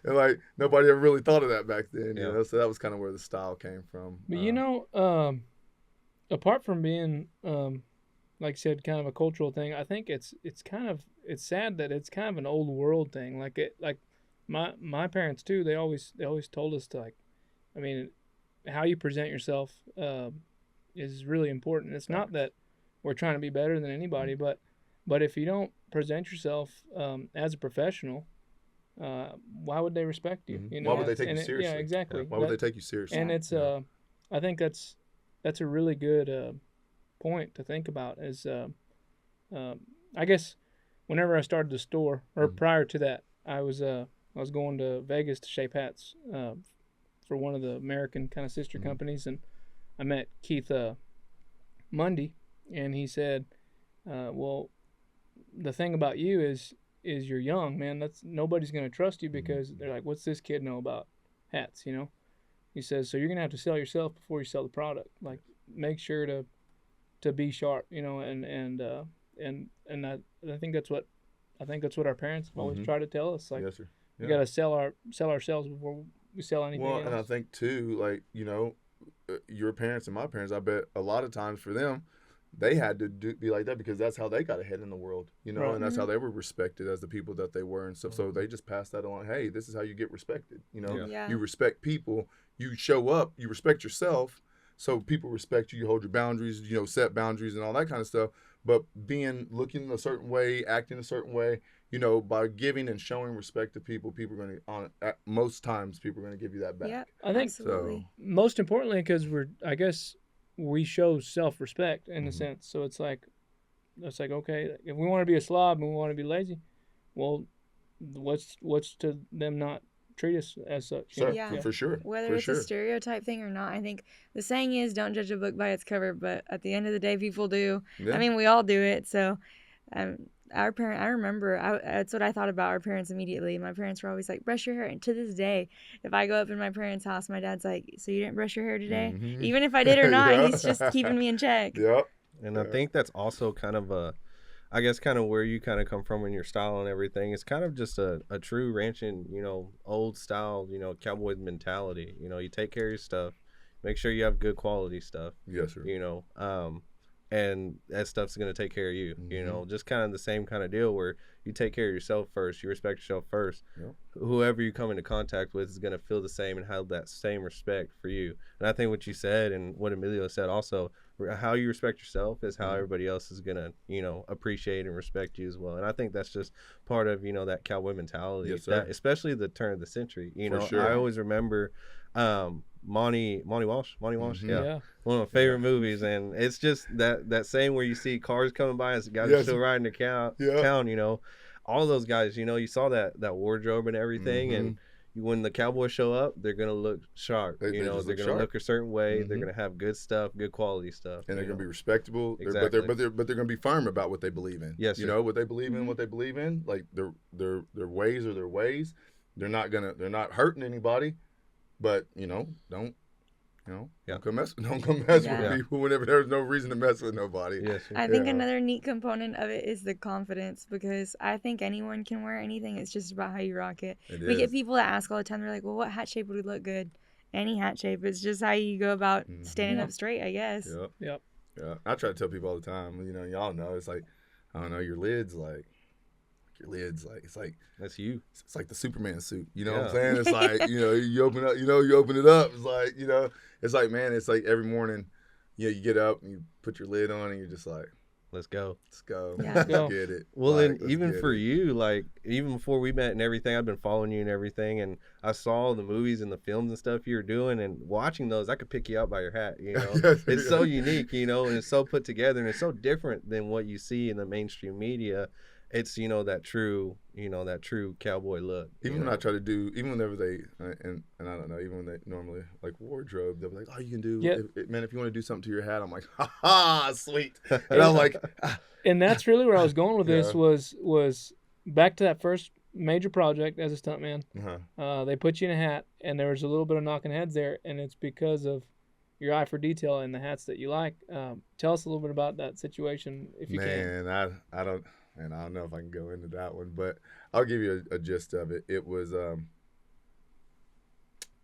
like nobody ever really thought of that back then, So that was kind of where the style came from. But apart from being, like I said, kind of a cultural thing, I think it's sad that it's kind of an old world thing. Like my parents too. They always told us to how you present yourself is really important. It's not that we're trying to be better than anybody, but if you don't present yourself as a professional, why would they respect you? Why would they take you seriously? Yeah, exactly. Why would they take you seriously? And it's I think that's a really good point to think about. Is I guess whenever I started the store, or prior to that, I was going to Vegas to shape hats for one of the American kind of sister companies, and I met Keith Mundy. And he said, well, the thing about you is you're young, man. Nobody's going to trust you because they're like, what's this kid know about hats, He says, so you're going to have to sell yourself before you sell the product. Like, make sure to be sharp, and I think that's what our parents always try to tell us. Like, yes, sir. Yeah. We got to sell ourselves before we sell anything else. And I think too, like, your parents and my parents, I bet a lot of times for them, they had to be like that because that's how they got ahead in the world, right. And that's how they were respected as the people that they were and stuff. So they just passed that along. Hey, this is how you get respected. You respect people, you show up, you respect yourself. So people respect you, you hold your boundaries, set boundaries and all that kind of stuff. but looking a certain way, acting a certain way, you know, by giving and showing respect to people are going to, most times, people are going to give you that back. Yep, I think absolutely. most importantly, because I guess we show self-respect in a Mhm. sense. So it's like, okay, if we want to be a slob and we want to be lazy, well, what's to them not treat us as such? You Sir, know? Yeah. for sure. Whether For it's sure. a stereotype thing or not, I think the saying is don't judge a book by its cover, but at the end of the day, people do. Yeah. I mean, we all do it. So, I remember, that's what I thought about our parents immediately. My parents were always like, brush your hair. And to this day, if I go up in my parents' house, my dad's like, so you didn't brush your hair today? Mhm. Even if I did or not, Yeah. he's just keeping me in check. Yep. And I think that's also kind of I guess kind of where you kind of come from in your style and everything. It's kind of just a true ranching, old style, cowboy mentality. You take care of your stuff, make sure you have good quality stuff, Yes, sir. and that stuff's going to take care of you, Mhm. just kind of the same kind of deal where you take care of yourself first, you respect yourself first. Yep. Whoever you come into contact with is going to feel the same and have that same respect for you. And I think what you said and what Emilio said also, how you respect yourself is how Mhm. everybody else is going to, appreciate and respect you as well. And I think that's just part of, that cowboy mentality, Yes, sir. that especially the turn of the century. For sure. I always remember Monty Walsh, Mhm. yeah, one of my favorite movies, and it's just that same where you see cars coming by as guys are Yes. still riding to Yeah. town, all those guys, you saw that wardrobe and everything, and when the Cowboys show up, they're gonna look sharp. They just They're look gonna sharp. look a certain way. They're Mhm. gonna have good stuff, good quality stuff, And they're you going to be know. respectable. Exactly. But they're going to be firm about what they believe in. Yes, You sir. know what they believe in, Mhm. what they believe in. Like their ways are their ways. They're not hurting anybody. But Yeah. don't come mess Yeah. with people whenever there's no reason to mess with nobody. Yes, sir. I think Yeah. another neat component of it is the confidence, because I think anyone can wear anything. It's just about how you rock it. It We is. get people that ask all the time, they're like, well, what hat shape would look good? Any hat shape. It's just how you go about Mhm. standing Yeah. up straight, I guess. Yep. Yep. Yeah. I try to tell people all the time. Y'all know it's like, I don't know, your lid's like it's like the Superman suit. You know what I'm Yeah. saying? It's like, you open it up. It's like, man, it's like every morning, you get up and you put your lid on and you're just like, Let's go. let's go. Yeah. Let's Go. get it. Well, Like, then let's even get for it. you, like even before we met and everything, I've been following you and everything, and I saw the movies and the films and stuff you were doing, and watching those, I could pick you out by your hat. Yes, It's so yeah. unique, and it's so put together, and it's so different than what you see in the mainstream media. It's that true cowboy look. Even when I try to do, even whenever they, and I don't know, even when they normally like wardrobe, they'll be like, oh, you can do, Yeah. man, if you want to do something to your hat, I'm like, ha ha, sweet. And I'm like, And that's really where I was going with this Yeah. was back to that first major project as a stuntman. uh-huh. They put you in a hat, and there was a little bit of knocking heads there, and it's because of your eye for detail and the hats that you like. Tell us a little bit about that situation, if you can. Man, I don't, and I don't know if I can go into that one, but I'll give you a gist of it. It was, I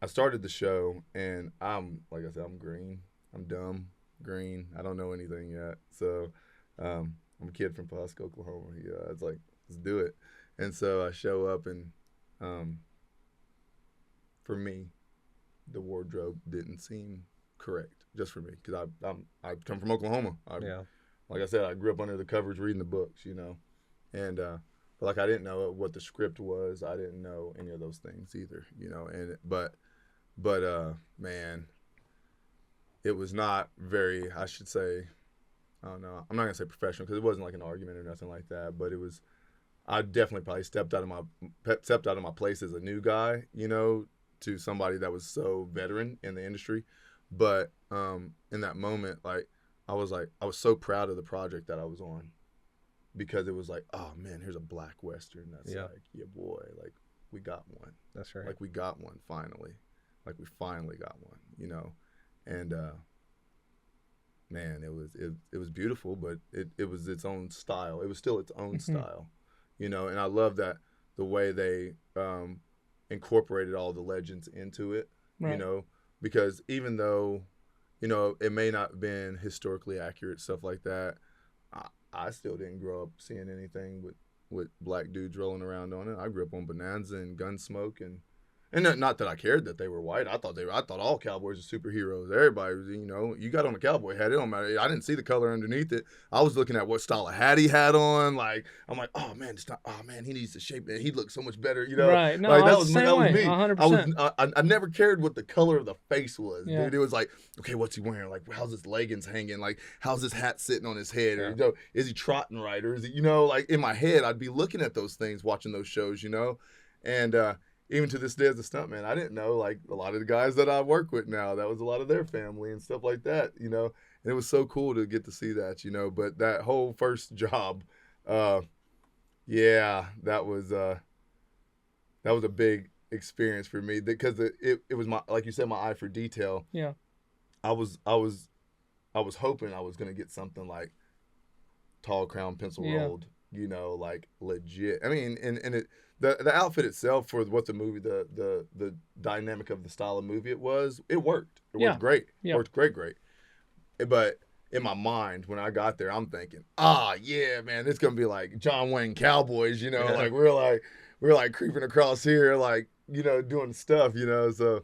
started the show, and like I said, I'm green. I'm dumb, green. I don't know anything yet. So I'm a kid from Pulaski, Oklahoma. It's like, let's do it. And so I show up, and for me, the wardrobe didn't seem correct, just for me, because I come from Oklahoma. Yeah. Like I said, I grew up under the covers reading the books, and but like I didn't know what the script was. I didn't know any of those things either, and but man, it was not very, I should say, I don't know, I'm not gonna say professional, because it wasn't like an argument or nothing like that, but it was, I definitely probably stepped out of my place as a new guy, to somebody that was so veteran in the industry. But in that moment, like I was so proud of the project that I was on, because it was like, oh man, here's a black Western that's like, yeah boy, like we got one. That's right. Like we got one finally. Like we finally got one, And man, it was beautiful, but it was its own style. It was still its own style. And I love that the way they incorporated all the legends into it, Right. Because even though, it may not have been historically accurate, stuff like that, I still didn't grow up seeing anything with black dudes rolling around on it. I grew up on Bonanza and Gunsmoke and And not that I cared that they were white. I thought all cowboys were superheroes. Everybody was, you got on a cowboy hat. It don't matter. I didn't see the color underneath it. I was looking at what style of hat he had on. Like, I'm like, oh man, he needs to shape it. He looks so much better, Right. No, Like that was me. 100%. I never cared what the color of the face was, Yeah. dude. It was like, okay, what's he wearing? Like, how's his leggings hanging? Like, how's his hat sitting on his head? Or is he trotting right? Or is he, like in my head, I'd be looking at those things, watching those shows, and even to this day as a stuntman, I didn't know, like, a lot of the guys that I work with now, that was a lot of their family and stuff like that, and it was so cool to get to see that, but that whole first job, that was a big experience for me, because it was like you said, my eye for detail. Yeah. I was hoping I was going to get something like tall crown pencil rolled, like legit. I mean, and the outfit itself for what the movie, the dynamic of the style of movie it worked. It worked great. Yeah. Worked great. But in my mind, when I got there, I'm thinking, man, it's gonna be like John Wayne Cowboys, like we're like creeping across here, like, doing stuff, so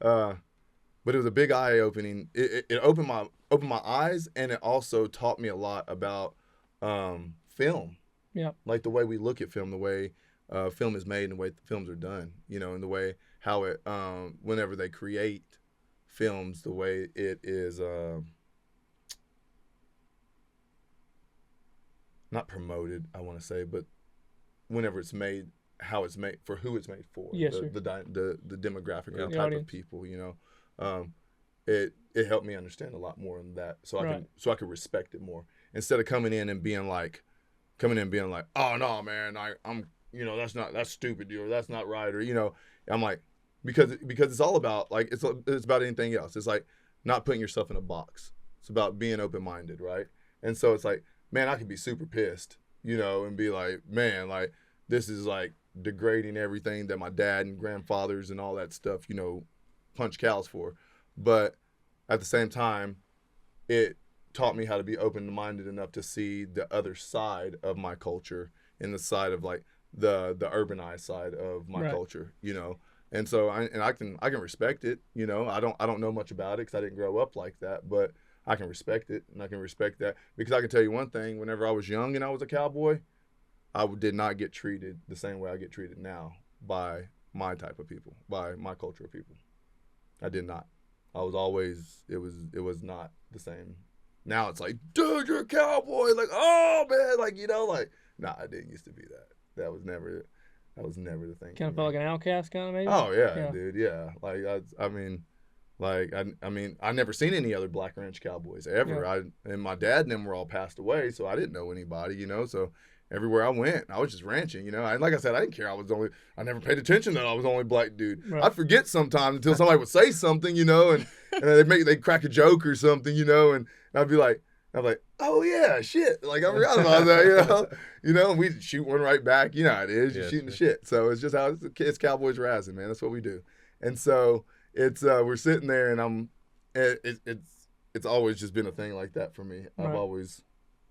but it was a big eye opening. It opened my eyes, and it also taught me a lot about film. Yeah. Like the way we look at film, the way film is made, and the way films are done, and the way how it, whenever they create films, the way it is not promoted, I want to say, but whenever it's made, how it's made, for who it's made for, Yes, the demographic or the type of people, it helped me understand a lot more in that, so I could respect it more, instead of coming in and being like, oh no, man, I'm that's stupid, or that's not right, or I'm like, because it's all about, like, it's about anything else. It's like not putting yourself in a box. It's about being open-minded, right? And so it's like, man, I could be super pissed, and be like, man, like, this is like degrading everything that my dad and grandfathers and all that stuff, punch cows for. But at the same time, it taught me how to be open-minded enough to see the other side of my culture, in the side of, like, the urbanized side of my culture, and so I can respect it, I don't know much about it because I didn't grow up like that, but I can respect it, and I can respect that, because I can tell you one thing: whenever I was young and I was a cowboy, I did not get treated the same way I get treated now by my type of people, by my culture of people. I did not. I was always, it was not the same. Now it's like, dude, you're a cowboy, like, oh man, like, like, nah, I didn't used to be that. That was never the thing. Kind of felt like an outcast, kind of, maybe. Oh yeah, dude, yeah. Like I never seen any other Black Ranch cowboys ever. Yeah. And my dad and them were all passed away, so I didn't know anybody, So everywhere I went, I was just ranching, And like I said, I didn't care. I never paid attention that I was the only black dude. Right. I'd forget sometimes until somebody would say something, and they'd crack a joke or something, and I'd be like, oh yeah, shit. Like, I forgot about that, and we'd shoot one right back. You know how it is. You're shooting the shit. So it's just how it's cowboys razzing, man. That's what we do. And so it's we're sitting there, and it's always just been a thing like that for me. Right. I've always,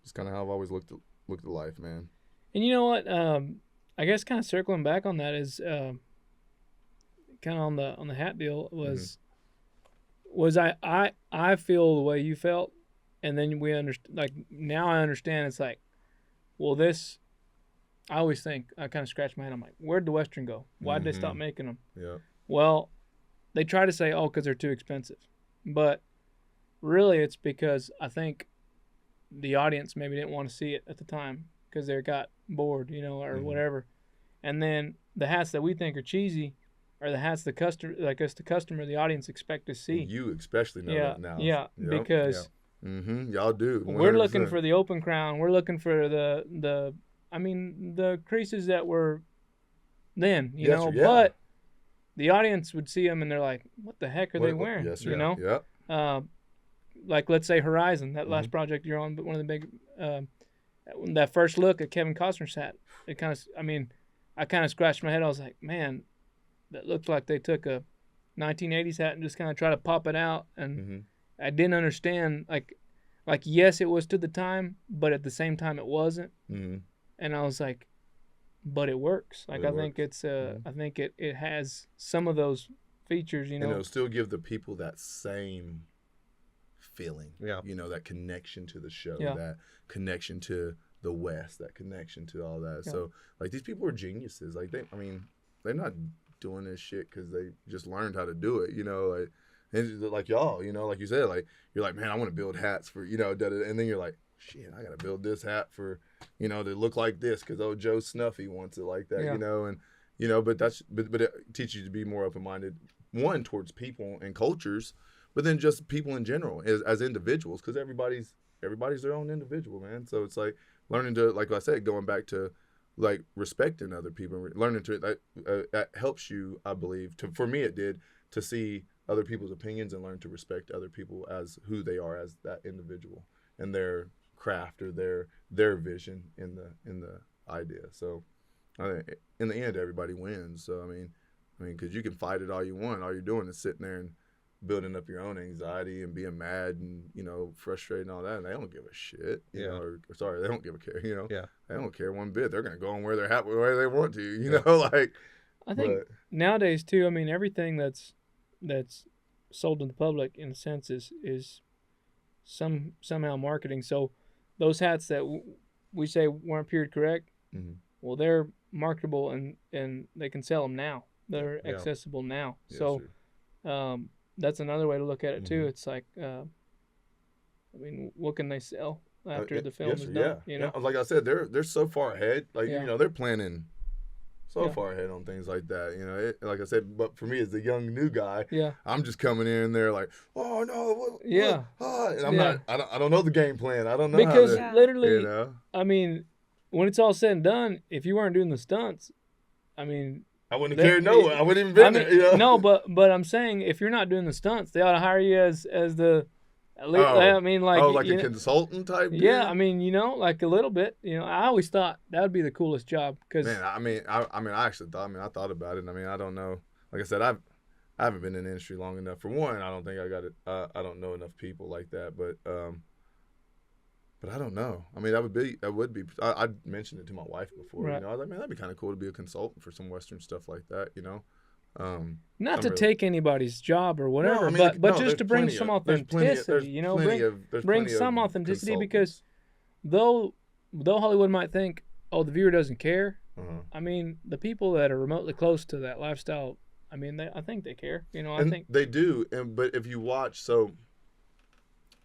just kind of how I've always looked at life, man. And you know what? I guess kind of circling back on that is kind of on the hat deal was I feel the way you felt. And then we understand, like, now I understand. It's like, well, this, I always think, I kind of scratch my head. I'm like, where'd the Western go? Why'd they stop making them? Yeah. Well, they try to say, oh, because they're too expensive. But really, it's because I think the audience maybe didn't want to see it at the time because they got bored, or whatever. And then the hats that we think are cheesy are the hats the customer, the audience expect to see. You especially know that now. Yeah, because... Yeah. Y'all do. 100%. We're looking for the open crown. We're looking for the creases that were then, but the audience would see them and they're like, what the heck are they wearing? Yes, Yeah. Like, let's say Horizon, that last project you're on, but one of the big, that first look at Kevin Costner's hat, it kind of, I kind of scratched my head. I was like, man, that looked like they took a 1980s hat and just kind of tried to pop it out. And I didn't understand, like yes, it was to the time, but at the same time it wasn't. And I was like, but it works. Like It I think works. it's I think it has some of those features, you And know. it'll still give the people that same feeling. Yeah. You know, that connection to the show, Yeah. that connection to the West, that connection to all that. Yeah. So, like, these people are geniuses. Like, they're not doing this shit because they just learned how to do it, you know, like, and like y'all, you know, like you said, like, you're like, man, I want to build hats for, you know, and then you're like, shit, I got to build this hat for, you know, to look like this because, oh, Joe Snuffy wants it like that, Yeah. you know, and, you know, but it teaches you to be more open-minded, one, towards people and cultures, but then just people in general as individuals, because everybody's their own individual, man. So it's like learning to, like I said, going back to like respecting other people, learning to that helps you, I believe. For me, it did, to see other people's opinions and learn to respect other people as who they are as that individual and their craft or their vision in the idea. So in the end, everybody wins. So I mean, because you can fight it all you want. All you're doing is sitting there and building up your own anxiety and being mad and, you know, frustrated and all that. And they don't give a shit, you know, or sorry, they don't give a care, you know. Yeah. They don't care one bit. They're going to go and wear their hat where they want to, you know, like. I think nowadays too, I mean, everything that's sold to the public in a sense is somehow marketing. So those hats that we say weren't period correct, Mhm. well, they're marketable and they can sell them now. They're Yeah. accessible now. Yes, So sir. that's another way to look at it too. Mhm. It's like, I mean, what can they sell after the film Yes, is sir, done? You know, Yeah, like I said, they're so far ahead. Like, Yeah. you know, they're planning so Yeah. far ahead on things like that. You know, like I said, but for me as a young new guy, yeah, I'm just coming in there like, oh no, Yeah. and I'm Yeah. not, I don't know the game plan. I don't know because how to, Yeah. literally, you know. I mean, when it's all said and done, if you weren't doing the stunts, I mean, I wouldn't That- have cared. No, I wouldn't even been I mean, there. You know? no, but I'm saying if you're not doing the stunts, they ought to hire you as the. At least, Oh. I mean, like like you a know, consultant type. yeah, deal? I mean, you know, like a little bit. You know, I always thought that would be the coolest job because Man, I actually thought. I thought about it. I mean, I don't know. Like I said, I haven't been in the industry long enough. For one, I don't think I got it. I don't know enough people like that. But I don't know. I mean, that would be. I mentioned it to my wife before. Right. You know, I was like, man, that'd be kind of cool to be a consultant for some Western stuff like that. You know. not to really- take anybody's job or whatever, No, I mean, but no, just there's to bring plenty some of- there's authenticity. You know, plenty bring plenty some of authenticity because consultants. though Hollywood might think, oh, the viewer doesn't care. Uh-huh. I mean, the people that are remotely close to that lifestyle, I mean, I think they care. You know, I And think they do, but if you watch, so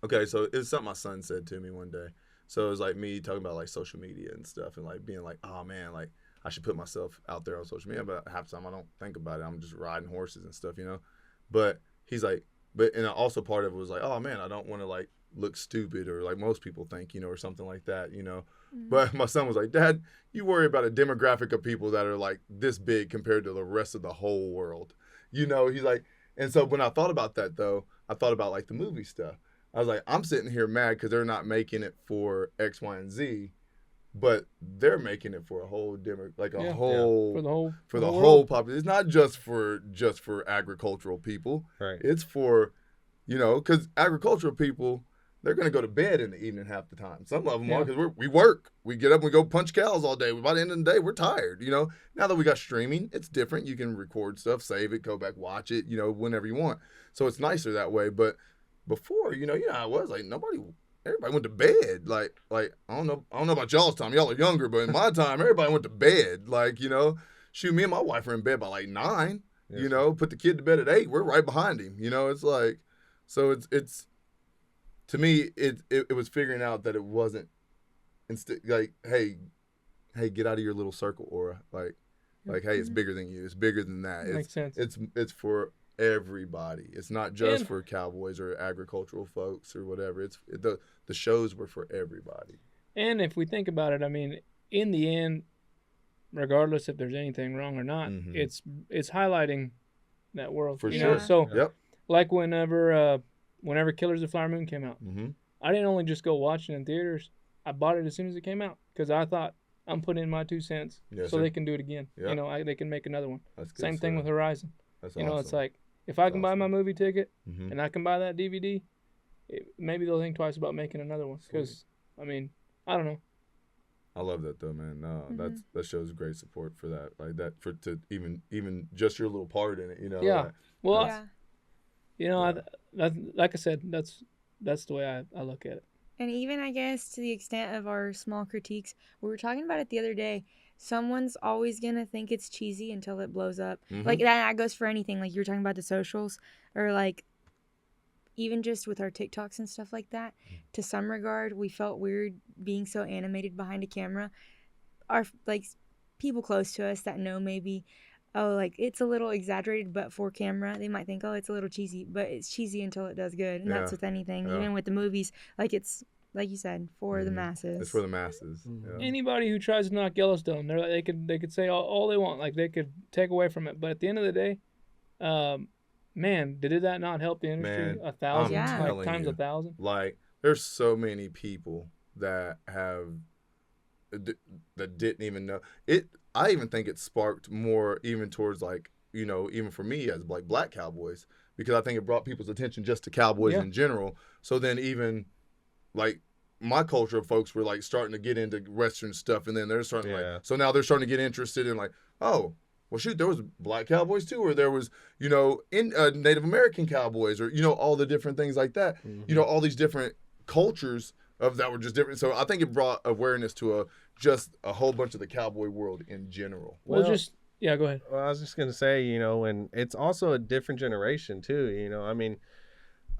it's something my son said to me one day. So it was like me talking about like social media and stuff, and like being like, oh man, like I should put myself out there on social media, but half the time I don't think about it. I'm just riding horses and stuff, you know. But he's like, and also part of it was like, oh man, I don't want to like look stupid or like most people think, you know, or something like that, you know. But my son was like, Dad, you worry about a demographic of people that are like this big compared to the rest of the whole world. You know, he's like, and so when I thought about that though, I thought about like the movie stuff. I was like, I'm sitting here mad because they're not making it for X, Y, and Z, but they're making it for a whole Yeah. whole for the whole whole population. It's not just for agricultural people. Right. It's for, you know, because agricultural people, they're going to go to bed in the evening half the time. Some of them are because we work. We get up and we go punch cows all day. By the end of the day, we're tired, you know. Now that we got streaming, it's different. You can record stuff, save it, go back, watch it, you know, whenever you want. So it's nicer that way. But before, you know how it was. Like, everybody went to bed. Like I don't know about y'all's time. Y'all are younger, but in my time, everybody went to bed. Like, you know, shoot, me and my wife were in bed by like 9, Yes, you know, put the kid to bed at 8. We're right behind him. You know, it's like, so it's, to me, it was figuring out that it wasn't like, hey, get out of your little circle, Ora. Like, hey, it's bigger than you. It's bigger than that. Makes sense. It's for everybody. It's not just And- for cowboys or agricultural folks or whatever. The shows were for everybody. And if we think about it, I mean, in the end, regardless if there's anything wrong or not, Mhm. it's highlighting that world. For you sure. know? So Yep. like whenever Killers of the Flower Moon came out, Mm-hmm. I didn't only just go watch it in theaters. I bought it as soon as it came out because I thought I'm putting in my 2 cents Yes, so sir. they can do it again. Yeah. You know, they can make another one. That's good Same thing stuff. with Horizon. That's You know, awesome. it's like if I That's can buy my awesome. movie ticket Mhm. and I can buy that DVD, maybe they'll think twice about making another one. Because I mean, I don't know. I love that though, man. No, Mhm. that shows great support for that. Like that for to even just your little part in it. Yeah. Like, Well, Yeah. you know, Yeah. like I said, that's the way I look at it. And even, I guess, to the extent of our small critiques, we were talking about it the other day. Someone's always going to think it's cheesy until it blows up. Like, Mhm. that goes for anything. Like, you were talking about the socials, or like, even just with our TikToks and stuff like that. To some regard, we felt weird being so animated behind a camera. Our, like, people close to us that know maybe, oh, like, it's a little exaggerated, but for camera, they might think, oh, it's a little cheesy. But it's cheesy until it does good. And Yeah. that's with anything. Yeah. Even with the movies. Like, it's, like you said, for the Mhm. masses. It's for the masses. Mhm. Yeah. Anybody who tries to knock Yellowstone, they could say all they want, like they could take away from it, but at the end of the day, man, did that not help the industry Man, 1,000, Yeah. like telling times you. 1,000? Like, there's so many people that have that didn't even know it. I even think it sparked more even towards like even for me as like black cowboys, because I think it brought people's attention just to cowboys Yeah. in general. So then even like my culture of folks were like starting to get into Western stuff, and then they're starting Yeah. so now they're starting to get interested in like, oh, well, shoot, there was black cowboys too, or there was in Native American cowboys, or all the different things like that. Mhm. All these different cultures of that were just different. So I think it brought awareness to just a whole bunch of the cowboy world in general. Well, Well, yeah, go ahead. Well, I was just gonna say, and it's also a different generation too. I mean,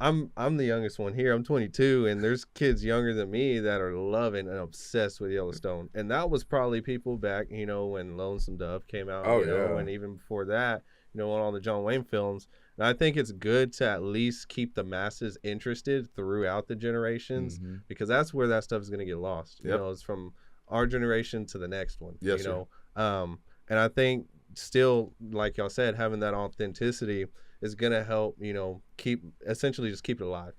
I'm the youngest one here. I'm 22, and there's kids younger than me that are loving and obsessed with Yellowstone. And that was probably people back, when Lonesome Dove came out, Oh, yeah. and even before that, on all the John Wayne films. And I think it's good to at least keep the masses interested throughout the generations, Mhm. because that's where that stuff is gonna get lost. Yep. It's from our generation to the next one. Yes, sir. And I think still, like y'all said, having that authenticity is gonna help, keep it alive,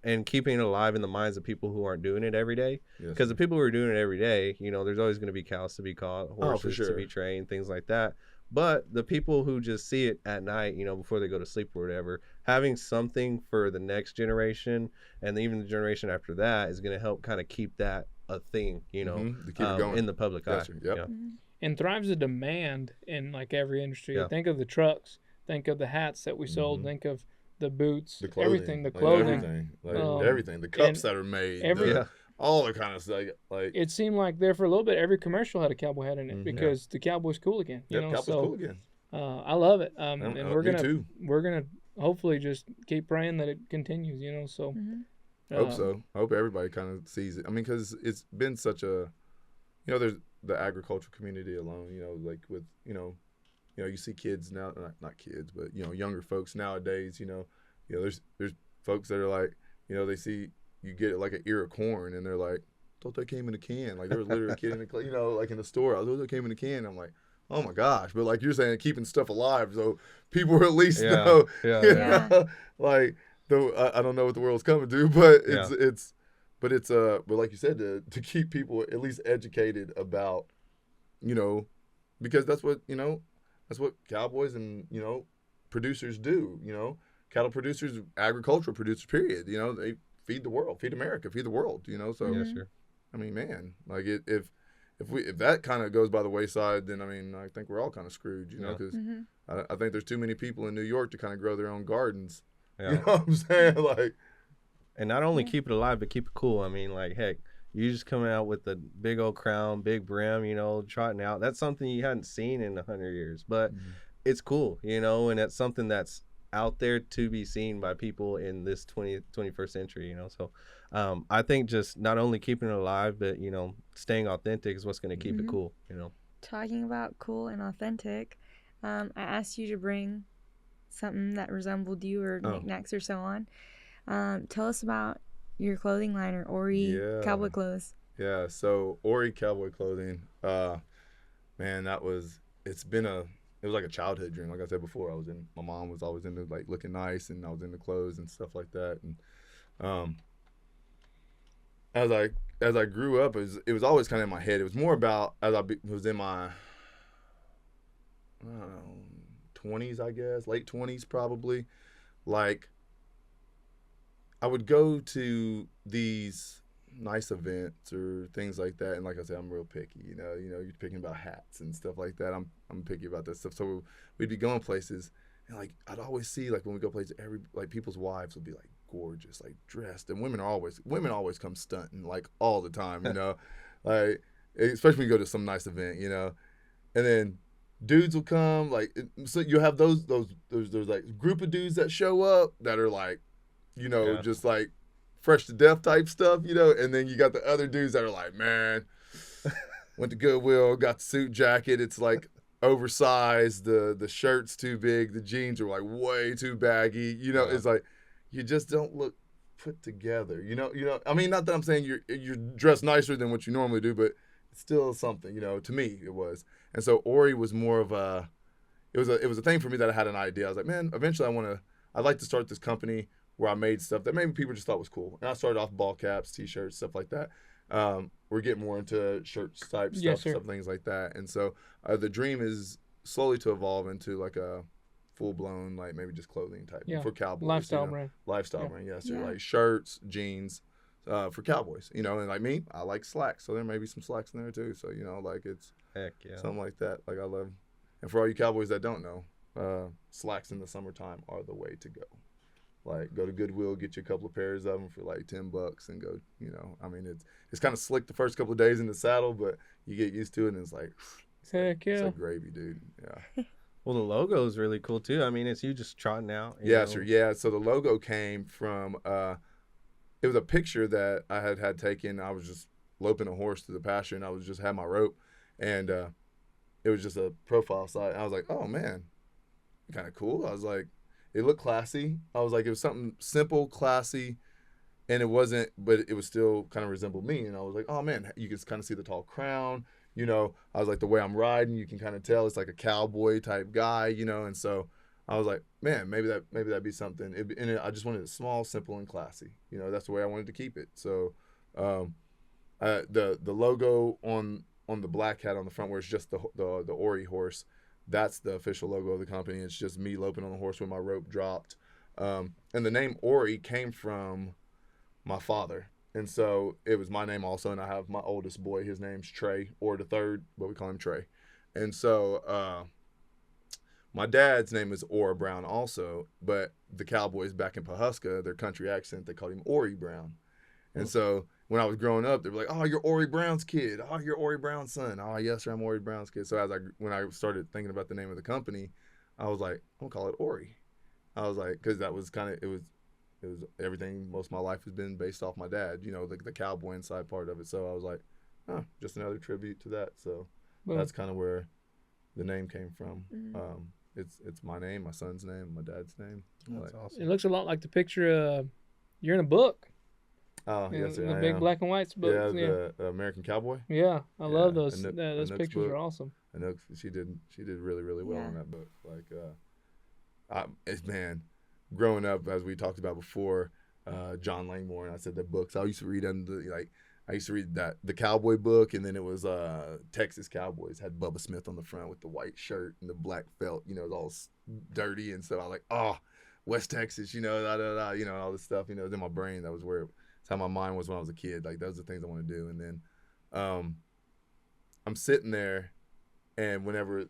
and keeping it alive in the minds of people who aren't doing it every day. Yes, Because sir. the people who are doing it every day, there's always gonna be cows to be caught, horses to sure. be trained, things like that. But the people who just see it at night, before they go to sleep or whatever, having something for the next generation and even the generation after that is gonna help kind of keep that a thing, Mhm. To keep it going. in the public eye. Yes, sir. Yep. Yeah. Mhm. And thrives a demand in like every industry. Yeah. Think of the trucks, think of the hats that we sold, Mhm. think of the boots, The clothing, everything, the like, clothing. everything, like Um, everything, the cups and that are made, every- Yeah. all the kind of stuff. Like It seemed like there for a little bit, every commercial had a cowboy hat in it Mhm. because the cowboy's cool again. yep, Cowboys So cool again. I love it. And Me too. we're gonna hopefully just keep praying that it continues. So Mhm. Hope so. I hope everybody kind of sees it. I mean, because it's been such a, there's the agricultural community alone. Like with you see kids now, not kids, but younger folks nowadays. There's folks that are like, they see you get like an ear of corn, and they're like, thought that came in a can. Like there was literally a kid in the, like in the store. I thought that came in a can. I'm like, oh my gosh! But like you're saying, keeping stuff alive, so people at least Yeah. know. Yeah. you Yeah. know, like though I don't know what the world's coming to, but Yeah. but like you said, to keep people at least educated about, because that's what cowboys and producers do. Cattle producers, agricultural producers. Period. They feed the world, feed America, feed the world. So Yeah, Mhm. sure. I mean, man, like if that kind of goes by the wayside, then I mean, I think we're all kind of screwed. Yeah. Because Mhm. I think there's too many people in New York to kind of grow their own gardens. Yeah. You know what I'm saying? Like, And not only Yeah. keep it alive, but keep it cool. I mean, like, heck, you just coming out with the big old crown, big brim, trotting out. That's something you hadn't seen in 100 years, but it's cool, and it's something that's out there to be seen by people in this 21st century, So I think just not only keeping it alive, but, staying authentic is what's going to keep it Mhm. cool, Talking about cool and authentic, I asked you to bring something that resembled you or Oh. knickknacks or so on. Tell us about your clothing line or Ori Yeah. cowboy clothes. Yeah, so Ori Cowboy Clothing, man, it was like a childhood dream. Like I said before, my mom was always into like looking nice, and I was into clothes and stuff like that. And as I grew up, it was always kind of in my head. It was more about was in my, I don't know, 20s, I guess, late 20s probably. Like I would go to these nice events or things like that. And like I said, I'm real picky. You're picking about hats and stuff like that. I'm picky about that stuff. So we'd be going places, and like I'd always see like when we go places, people's wives would be like gorgeous, like dressed, and women always come stunting like all the time. Like especially when you go to some nice event, and then dudes will come like so you have those like group of dudes that show up that are like just like fresh to death type stuff, and then you got the other dudes that are like, man, went to Goodwill, got the suit jacket, it's like oversized, the shirt's too big, the jeans are like way too baggy, it's like you just don't look put together, I mean, not that I'm saying you're dressed nicer than what you normally do, but it's still something, to me it was. And so Ori was more of it was a thing for me that I had an idea. I was like, man, eventually I'd like to start this company where I made stuff that maybe people just thought was cool. And I started off ball caps, t-shirts, stuff like that. We're getting more into shirts type stuff, stuff, things like that. And so the dream is slowly to evolve into like a full-blown, like maybe just clothing type for cowboys. Lifestyle brand. Lifestyle brand, yes. Yeah. So like shirts, jeans for cowboys, and like me, I like slacks. So there may be some slacks in there too. So, like it's heck yeah, something like that. Like I love, and for all you cowboys that don't know, slacks in the summertime are the way to go. Like go to Goodwill, get you a couple of pairs of them for like $10 and go, I mean, it's kind of slick the first couple of days in the saddle, but you get used to it and it's like, heck yeah. It's like gravy, dude. Yeah. Well, the logo is really cool too. I mean, it's you just trotting out. Yeah, sure. Yeah. So the logo came from, it was a picture that I had taken. I was just loping a horse through the pasture and I was just had my rope and, it was just a profile site. I was like, oh man, kind of cool. I was like, it looked classy. I was like, it was something simple, classy, and it wasn't, but it was still kind of resembled me. And I was like, oh man, you can kind of see the tall crown. I was like, the way I'm riding, you can kind of tell it's like a cowboy type guy, and so I was like, man, maybe that'd be something. I just wanted it small, simple, and classy. That's the way I wanted to keep it. So, the logo on the black hat on the front, where it's just the Ori horse. That's the official logo of the company. It's just me loping on the horse with my rope dropped. And the name Ori came from my father. And so it was my name also. And I have my oldest boy. His name's Trey, or the third, but we call him Trey. And so my dad's name is Ora Brown also. But the Cowboys back in Pawhuska, their country accent, they called him Ori Brown. And so when I was growing up, they were like, oh, you're Ori Brown's kid. Oh, you're Ori Brown's son. Oh, yes, sir, I'm Ori Brown's kid. So when I started thinking about the name of the company, I was like, I'm going to call it Ori. I was like, because that was kind of, it was everything. Most of my life has been based off my dad, the cowboy inside part of it. So I was like, oh, just another tribute to that. So that's kind of where the name came from. Mm-hmm. It's my name, my son's name, my dad's name. That's awesome. It looks a lot like the picture you're in a book. Oh, yes, sir. The big black and white book. Yeah, the American Cowboy. Yeah, I love those. Those pictures are awesome. Anook, she did really, really well in that book. Like, growing up, as we talked about before, John Langmore, and I said the books. I used to read I used to read the Cowboy book, and then it was Texas Cowboys. Had Bubba Smith on the front with the white shirt and the black felt. It was all dirty and stuff. I was like, oh, West Texas, all this stuff. It was in my brain. That was where. It's how my mind was when I was a kid. Like, those are the things I want to do. And then I'm sitting there, and whenever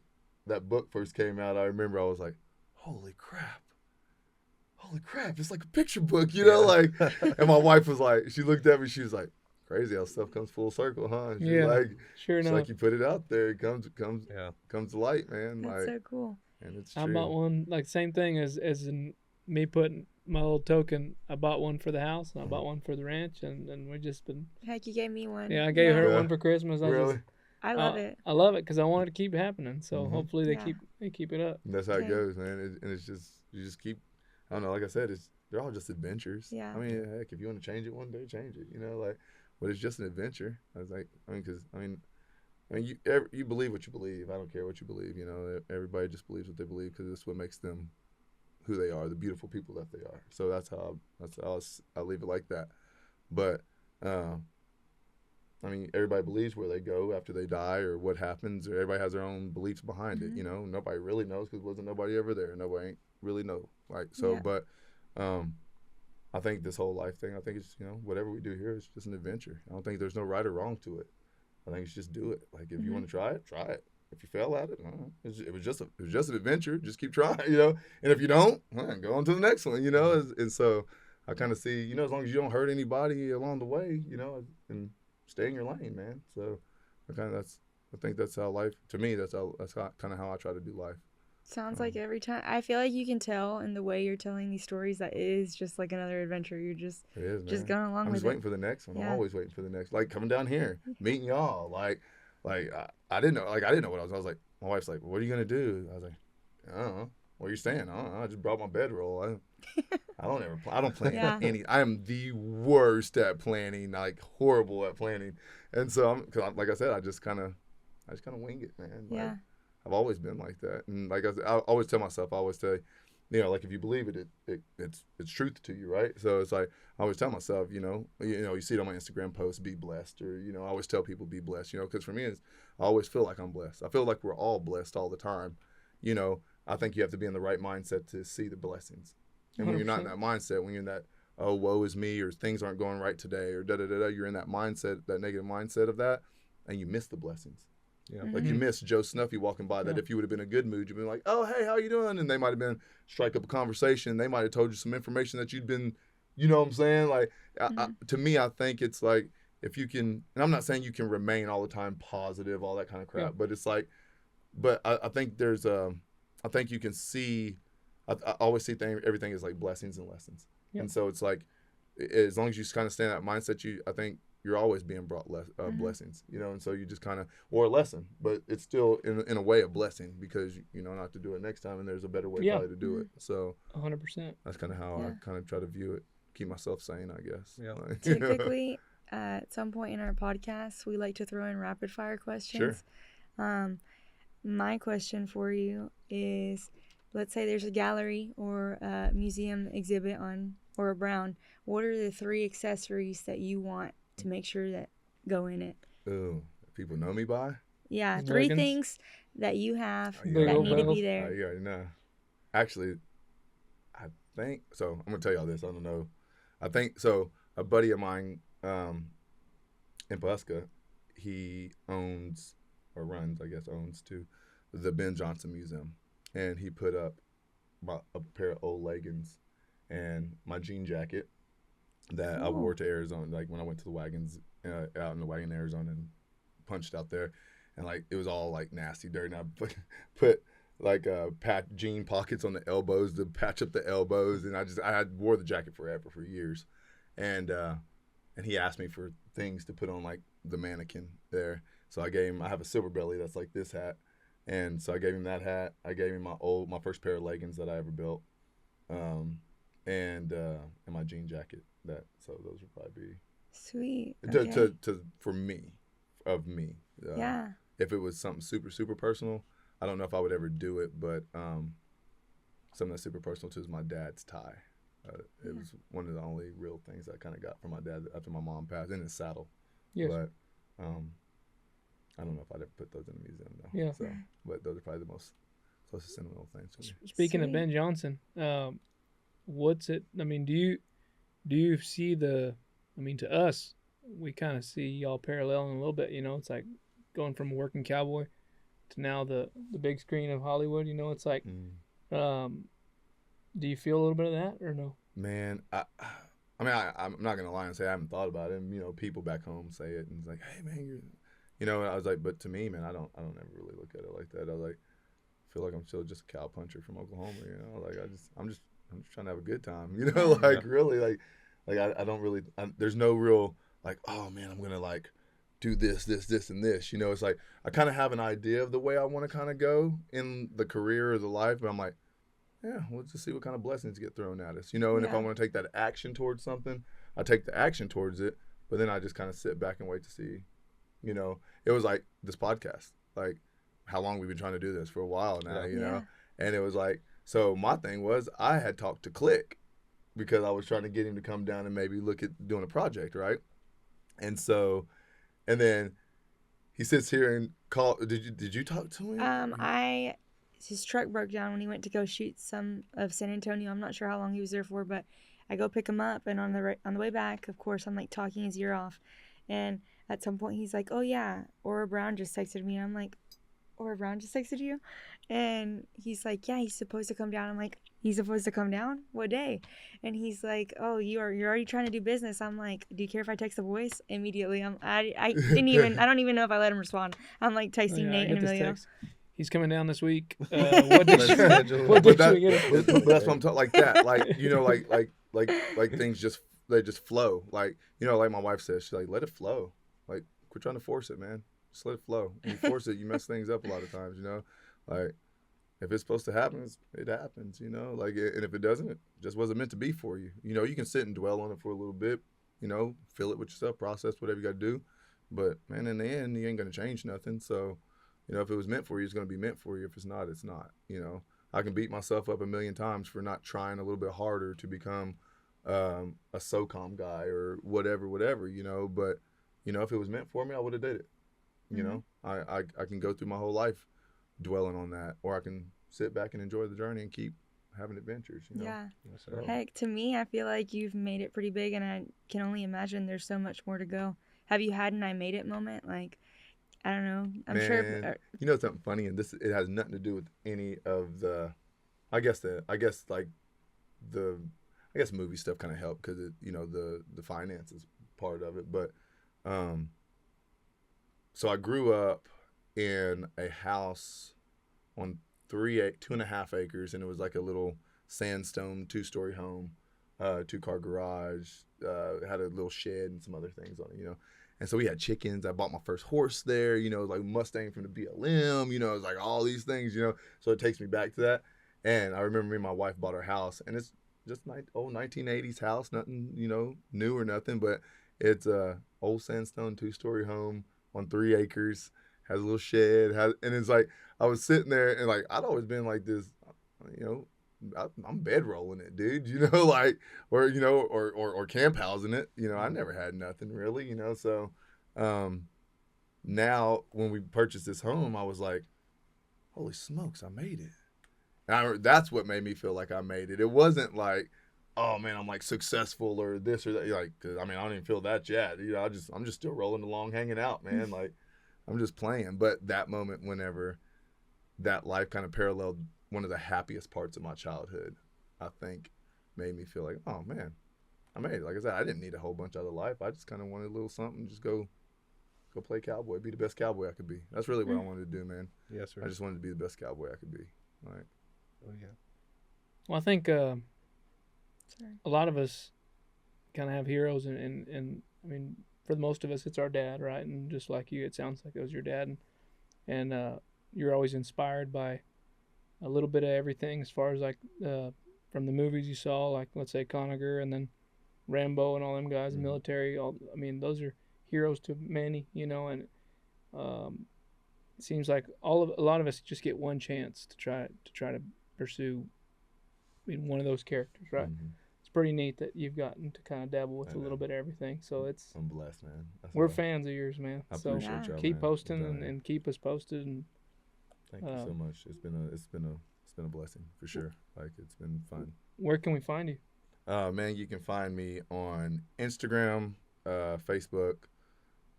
that book first came out, I remember I was like, holy crap, it's like a picture book, and my wife was like, she looked at me, she was like, crazy how stuff comes full circle, huh? And sure enough. Like, you put it out there, it comes to light, man. That's so cool. And it's true. I bought one, like, same thing as in me putting my little token. I bought one for the house and I bought one for the ranch, and we just been. Heck, you gave me one. Yeah, I gave her one for Christmas. I love it. I love it because I want it to keep happening. So hopefully they keep it up. And that's how it goes, man. And it's just you just keep. I don't know. Like I said, they're all just adventures. Yeah. I mean, heck, if you want to change it one day, change it. But it's just an adventure. I was like, you believe what you believe. I don't care what you believe. Everybody just believes what they believe because it's what makes them who they are, the beautiful people that they are. So that's how I leave it like that. But everybody believes where they go after they die or what happens, or everybody has their own beliefs behind it. Nobody really knows because wasn't nobody ever there. Nobody ain't really know. But I think this whole life thing, I think it's, whatever we do here is just an adventure. I don't think there's no right or wrong to it. I think it's just do it. Like if you want to try it, try it. If you fail at it, it was just an adventure. Just keep trying, And if you don't, go on to the next one, And so I kind of see, as long as you don't hurt anybody along the way, and stay in your lane, man. So I think that's how life, to me, that's kind of how I try to do life. Sounds like every time, I feel like you can tell in the way you're telling these stories that it is just like another adventure. You're just going along with it. I'm just waiting for the next one. Yeah. I'm always waiting for the next. Like coming down here, meeting y'all. Like I didn't know. Like I didn't know what I was. I was like, my wife's like, "What are you gonna do?" I was like, "I don't know. Where you staying? I don't know. I just brought my bedroll. I don't plan any. I am the worst at planning. Like horrible at planning. And so like I said, I just kind of wing it, man. Like, Yeah. I've always been like that, and like I always tell myself, like if you believe it, it's truth to you, right? So it's like I always tell myself, you see it on my Instagram posts, be blessed, or I always tell people be blessed, because for me, I always feel like I'm blessed. I feel like we're all blessed all the time, I think you have to be in the right mindset to see the blessings, and when you're not in that mindset, when you're in that woe is me, or things aren't going right today, or you're in that mindset, that negative mindset of that, and you miss the blessings. Yeah, like you miss Joe Snuffy walking by. That if you would have been in a good mood, you'd been like, "Oh, hey, how you doing?" And they might have been strike up a conversation. They might have told you some information that you'd been, you know what I'm saying? Like, to me, I think it's like if you can, and I'm not saying you can remain all the time positive, all that kind of crap, but it's like, but I think there's I think you can see. I always see everything as like blessings and lessons, and so it's like, as long as you kind of stay in that mindset, I think you're always being brought blessings, and so you just kind of, or a lesson, but it's still in a way a blessing because, not to do it next time, and there's a better way probably to do it. So 100%. that's kind of how I kind of try to view it, keep myself sane, I guess. Yeah. Like, Typically, at some point in our podcast, we like to throw in rapid fire questions. Sure. My question for you is, let's say there's a gallery or a museum exhibit on Ora Brown. What are the 3 accessories that you want to make sure that go in it? Ooh, people know me by? Yeah, 3 things that you have that need to be there. You already know. Actually, I think, so I'm going to tell y'all this. I don't know. I think, so a buddy of mine in Pulaski, he owns too, the Ben Johnson Museum. And he put up a pair of old leggings and my jean jacket that I wore to Arizona, like when I went to the wagons, out in the wagon in Arizona and punched out there, and like it was all like nasty, dirty. And I put like jean pockets on the elbows to patch up the elbows, and I wore the jacket for years, and he asked me for things to put on like the mannequin there, so I gave him. I have a silver belly that's like this hat, and so I gave him that hat. I gave him my first pair of leggings that I ever built, and my jean jacket. So those would probably be sweet. Okay. For me, of me. Yeah. If it was something super super personal, I don't know if I would ever do it, but something that's super personal too is my dad's tie. It was one of the only real things I kind of got from my dad after my mom passed, in his saddle. Yes. But I don't know if I'd ever put those in a museum though. Yeah. So, but those are probably the most closest sentimental things to me. Speaking of Ben Johnson, what's it? I mean, do you see to us, we kind of see y'all paralleling a little bit. It's like going from a working cowboy to now the big screen of Hollywood. It's like, do you feel a little bit of that or no? Man, I'm not gonna lie and say I haven't thought about it. And, people back home say it, and it's like, hey man, and I was like, but to me, man, I don't ever really look at it like that. I was like, I feel like I'm still just a cow puncher from Oklahoma. Like I'm just trying to have a good time. Like really, like I don't really. There's no real like, oh man, I'm gonna like do this, and this. It's like I kind of have an idea of the way I want to kind of go in the career or the life, but I'm like, yeah, we'll just see what kind of blessings get thrown at us, And if I want to take that action towards something, I take the action towards it, but then I just kind of sit back and wait to see, It was like this podcast, like how long we've been trying to do this for a while now, you know, and it was like, so my thing was I had talked to Click because I was trying to get him to come down and maybe look at doing a project, right? And so, and then he sits here and call. Did you talk to him? His truck broke down when he went to go shoot some of San Antonio. I'm not sure how long he was there for, but I go pick him up, and on the way back, of course, I'm like talking his ear off, and at some point he's like, "Oh yeah, Ora Brown just texted me." And I'm like, "Ora Brown just texted you?" And he's like, "Yeah, he's supposed to come down." I'm like, "He's supposed to come down? What day?" And he's like, "Oh, you're already trying to do business." I'm like, "Do you care if I text a voice?" Immediately, I don't even know if I let him respond. I'm like Oh, texting yeah, I Nate and get this Emilio. text. He's coming down this week. What Let's did schedule what it. did you get him? but that's what I'm talking like that. Like, you know, like things just flow. Like, you know, like my wife says, she's like, let it flow. Like, quit trying to force it, man. Just let it flow. When you force it, you mess things up a lot of times, you know? Like, if it's supposed to happen, it happens, you know? Like, and if it doesn't, it just wasn't meant to be for you. You know, you can sit and dwell on it for a little bit, you know, feel it with yourself, process whatever you got to do. But, man, in the end, you ain't going to change nothing. So, you know, if it was meant for you, it's going to be meant for you. If it's not, it's not, you know? I can beat myself up a million times for not trying a little bit harder to become a SOCOM guy or whatever, you know? But, you know, if it was meant for me, I would have did it. You know, I can go through my whole life dwelling on that, or I can sit back and enjoy the journey and keep having adventures, you know? Yeah. So, Heck, to me, I feel like you've made it pretty big, and I can only imagine there's so much more to go. Have you had an "I made it" moment? Like, I don't know. I'm sure. man, you know something funny, and it has nothing to do with any of the, I guess movie stuff kind of helped because you know the finances part of it, but so I grew up in a house on 2.5 acres, and it was like a little sandstone 2-story home, 2-car garage, had a little shed and some other things on it, you know. And so we had chickens. I bought my first horse there, you know, it was like Mustang from the BLM, you know, it was like all these things, you know. So it takes me back to that. And I remember me and my wife bought our house, and it's just old 1980s house, nothing, you know, new or nothing, but it's a old sandstone 2-story home on 3 acres, has a little shed, and it's like I was sitting there and like I'd always been like this, you know, I'm bedrolling it, dude, you know, like, or you know, or camp housing it, you know. I never had nothing really, you know. So now when we purchased this home, I was like, holy smokes, I made it. And that's what made me feel like I made it. It wasn't like, oh man, I'm like successful or this or that. Like, cause I mean, I don't even feel that yet. You know, I'm just still rolling along, hanging out, man. Like, I'm just playing. But that moment, whenever that life kind of paralleled one of the happiest parts of my childhood, I think made me feel like, oh man, I made it. Like I said, I didn't need a whole bunch out of life. I just kind of wanted a little something, just go play cowboy, be the best cowboy I could be. That's really what I wanted to do, man. Yes, sir. I just wanted to be the best cowboy I could be. Like, Oh yeah. Well, I think Sorry. a lot of us kind of have heroes, and I mean, for most of us, it's our dad, right? And just like you, it sounds like it was your dad, and you're always inspired by a little bit of everything, as far as like from the movies you saw, like let's say Conager, and then Rambo and all them guys, military. I mean, those are heroes to many, you know, and it seems like a lot of us just get one chance to try to pursue in one of those characters, right? mm-hmm. It's pretty neat that you've gotten to kind of dabble with a little bit of everything. So I'm blessed, man. we're fans of yours, man. I So appreciate y'all, keep man. posting I'm and keep us posted. And Thank you so much. It's been a blessing for sure. Like, it's been fun. where can we find you? Man, you can find me on Instagram, Facebook,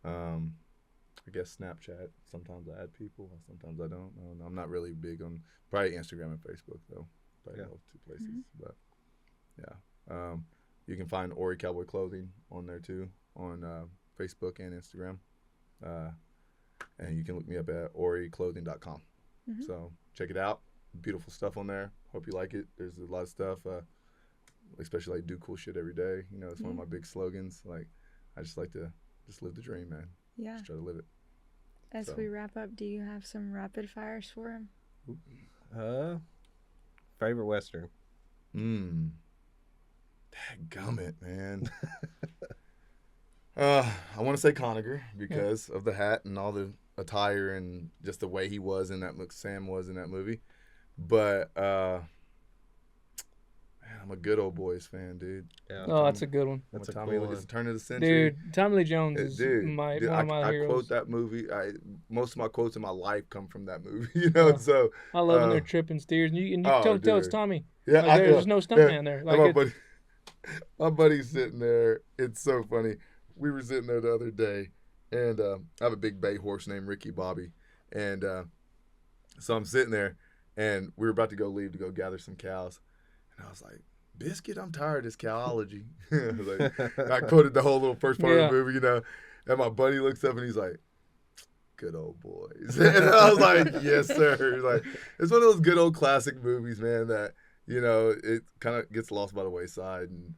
I guess Snapchat. Sometimes I add people, sometimes I don't. I'm not really big on probably Instagram and Facebook though. Probably those 2 places. But yeah, you can find Ori Cowboy Clothing on there too, on Facebook and Instagram, and you can look me up at oriclothing.com. So check it out. Beautiful stuff on there. Hope you like it. There's a lot of stuff, especially like do cool shit every day. You know, it's one of my big slogans. Like, I just like to just live the dream, man. Yeah. Just try to live it. As we wrap up, do you have some rapid fires for him? Favorite Western? Dadgummit, man. I want to say Conager because of the hat and all the attire and just the way he was in that, Sam was in that movie. But man, I'm a good old boys fan, dude. Yeah. Oh, that's a good one. That's a Tommy cool Lee, it's one. the turn of the century. Dude, Tommy Lee Jones is one of my I heroes. quote that movie. Most of my quotes in my life come from that movie. You know, so I love when they're tripping steers, and you can tell it's Tommy. Yeah, Like, there's no stuntman there. Like, My buddy's sitting there. It's so funny. We were sitting there the other day, and I have a big bay horse named Ricky Bobby. And so I'm sitting there, and we were about to go leave to go gather some cows. And I was like, Biscuit, I'm tired of this cowology. I quoted the whole little first part of the movie, you know. And my buddy looks up, and he's like, good old boys. And I was like, yes, sir. Like, it's one of those good old classic movies, man, that, you know, it kind of gets lost by the wayside. And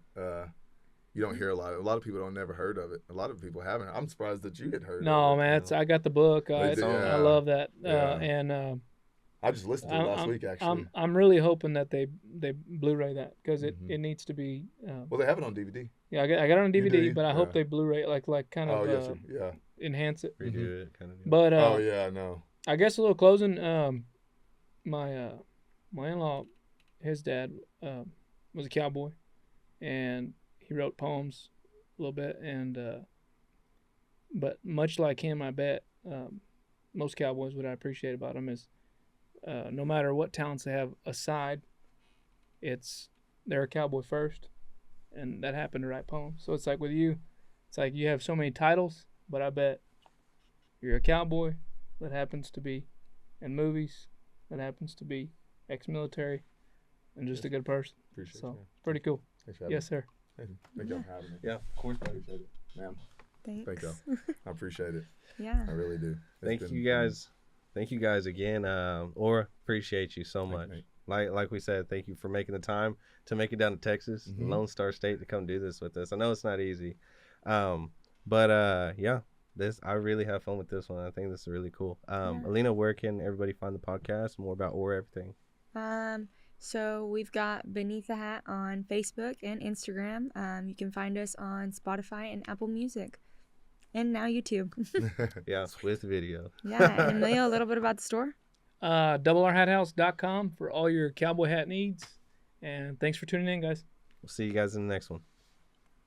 you don't hear a lot of people don't never heard of it. A lot of people haven't. I'm surprised that you had heard of it. No, man, I got the book. I love that. Yeah. And I just listened to it last week, actually. I'm really hoping that they Blu-ray that because it needs to be. Well, they have it on DVD. Yeah, I got it on DVD, do? but I hope they Blu-ray like kind of yes, sir. Yeah. enhance it. Redo it, kind of. But oh yeah, no. I guess a little closing. My in-law, his dad was a cowboy, and he wrote poems a little bit. And but much like him, I bet most cowboys, what I appreciate about them is no matter what talents they have aside, they're a cowboy first, and that happened to write poems. So it's like with you, it's like you have so many titles, but I bet you're a cowboy that happens to be in movies, that happens to be ex-military, and just a good person. Appreciate So it. pretty cool. Thanks for having Yes, me. sir. Thank y'all for having me. Yeah, of course. I appreciate it, ma'am. Thanks. Thank y'all. I appreciate it. Yeah. I really do. Thank you guys. Thank you guys again. Ora, appreciate you so much. Like we said, thank you for making the time to make it down to Texas, Lone Star State, to come do this with us. I know it's not easy. But yeah, I really have fun with this one. I think this is really cool. Alina, where can everybody find the podcast? More about Ora, everything. So we've got Beneath the Hat on Facebook and Instagram. You can find us on Spotify and Apple Music. And now YouTube. Yeah, with video. Yeah, and Amelia, a little bit about the store. DoubleRhatHouse.com for all your cowboy hat needs. And thanks for tuning in, guys. We'll see you guys in the next one.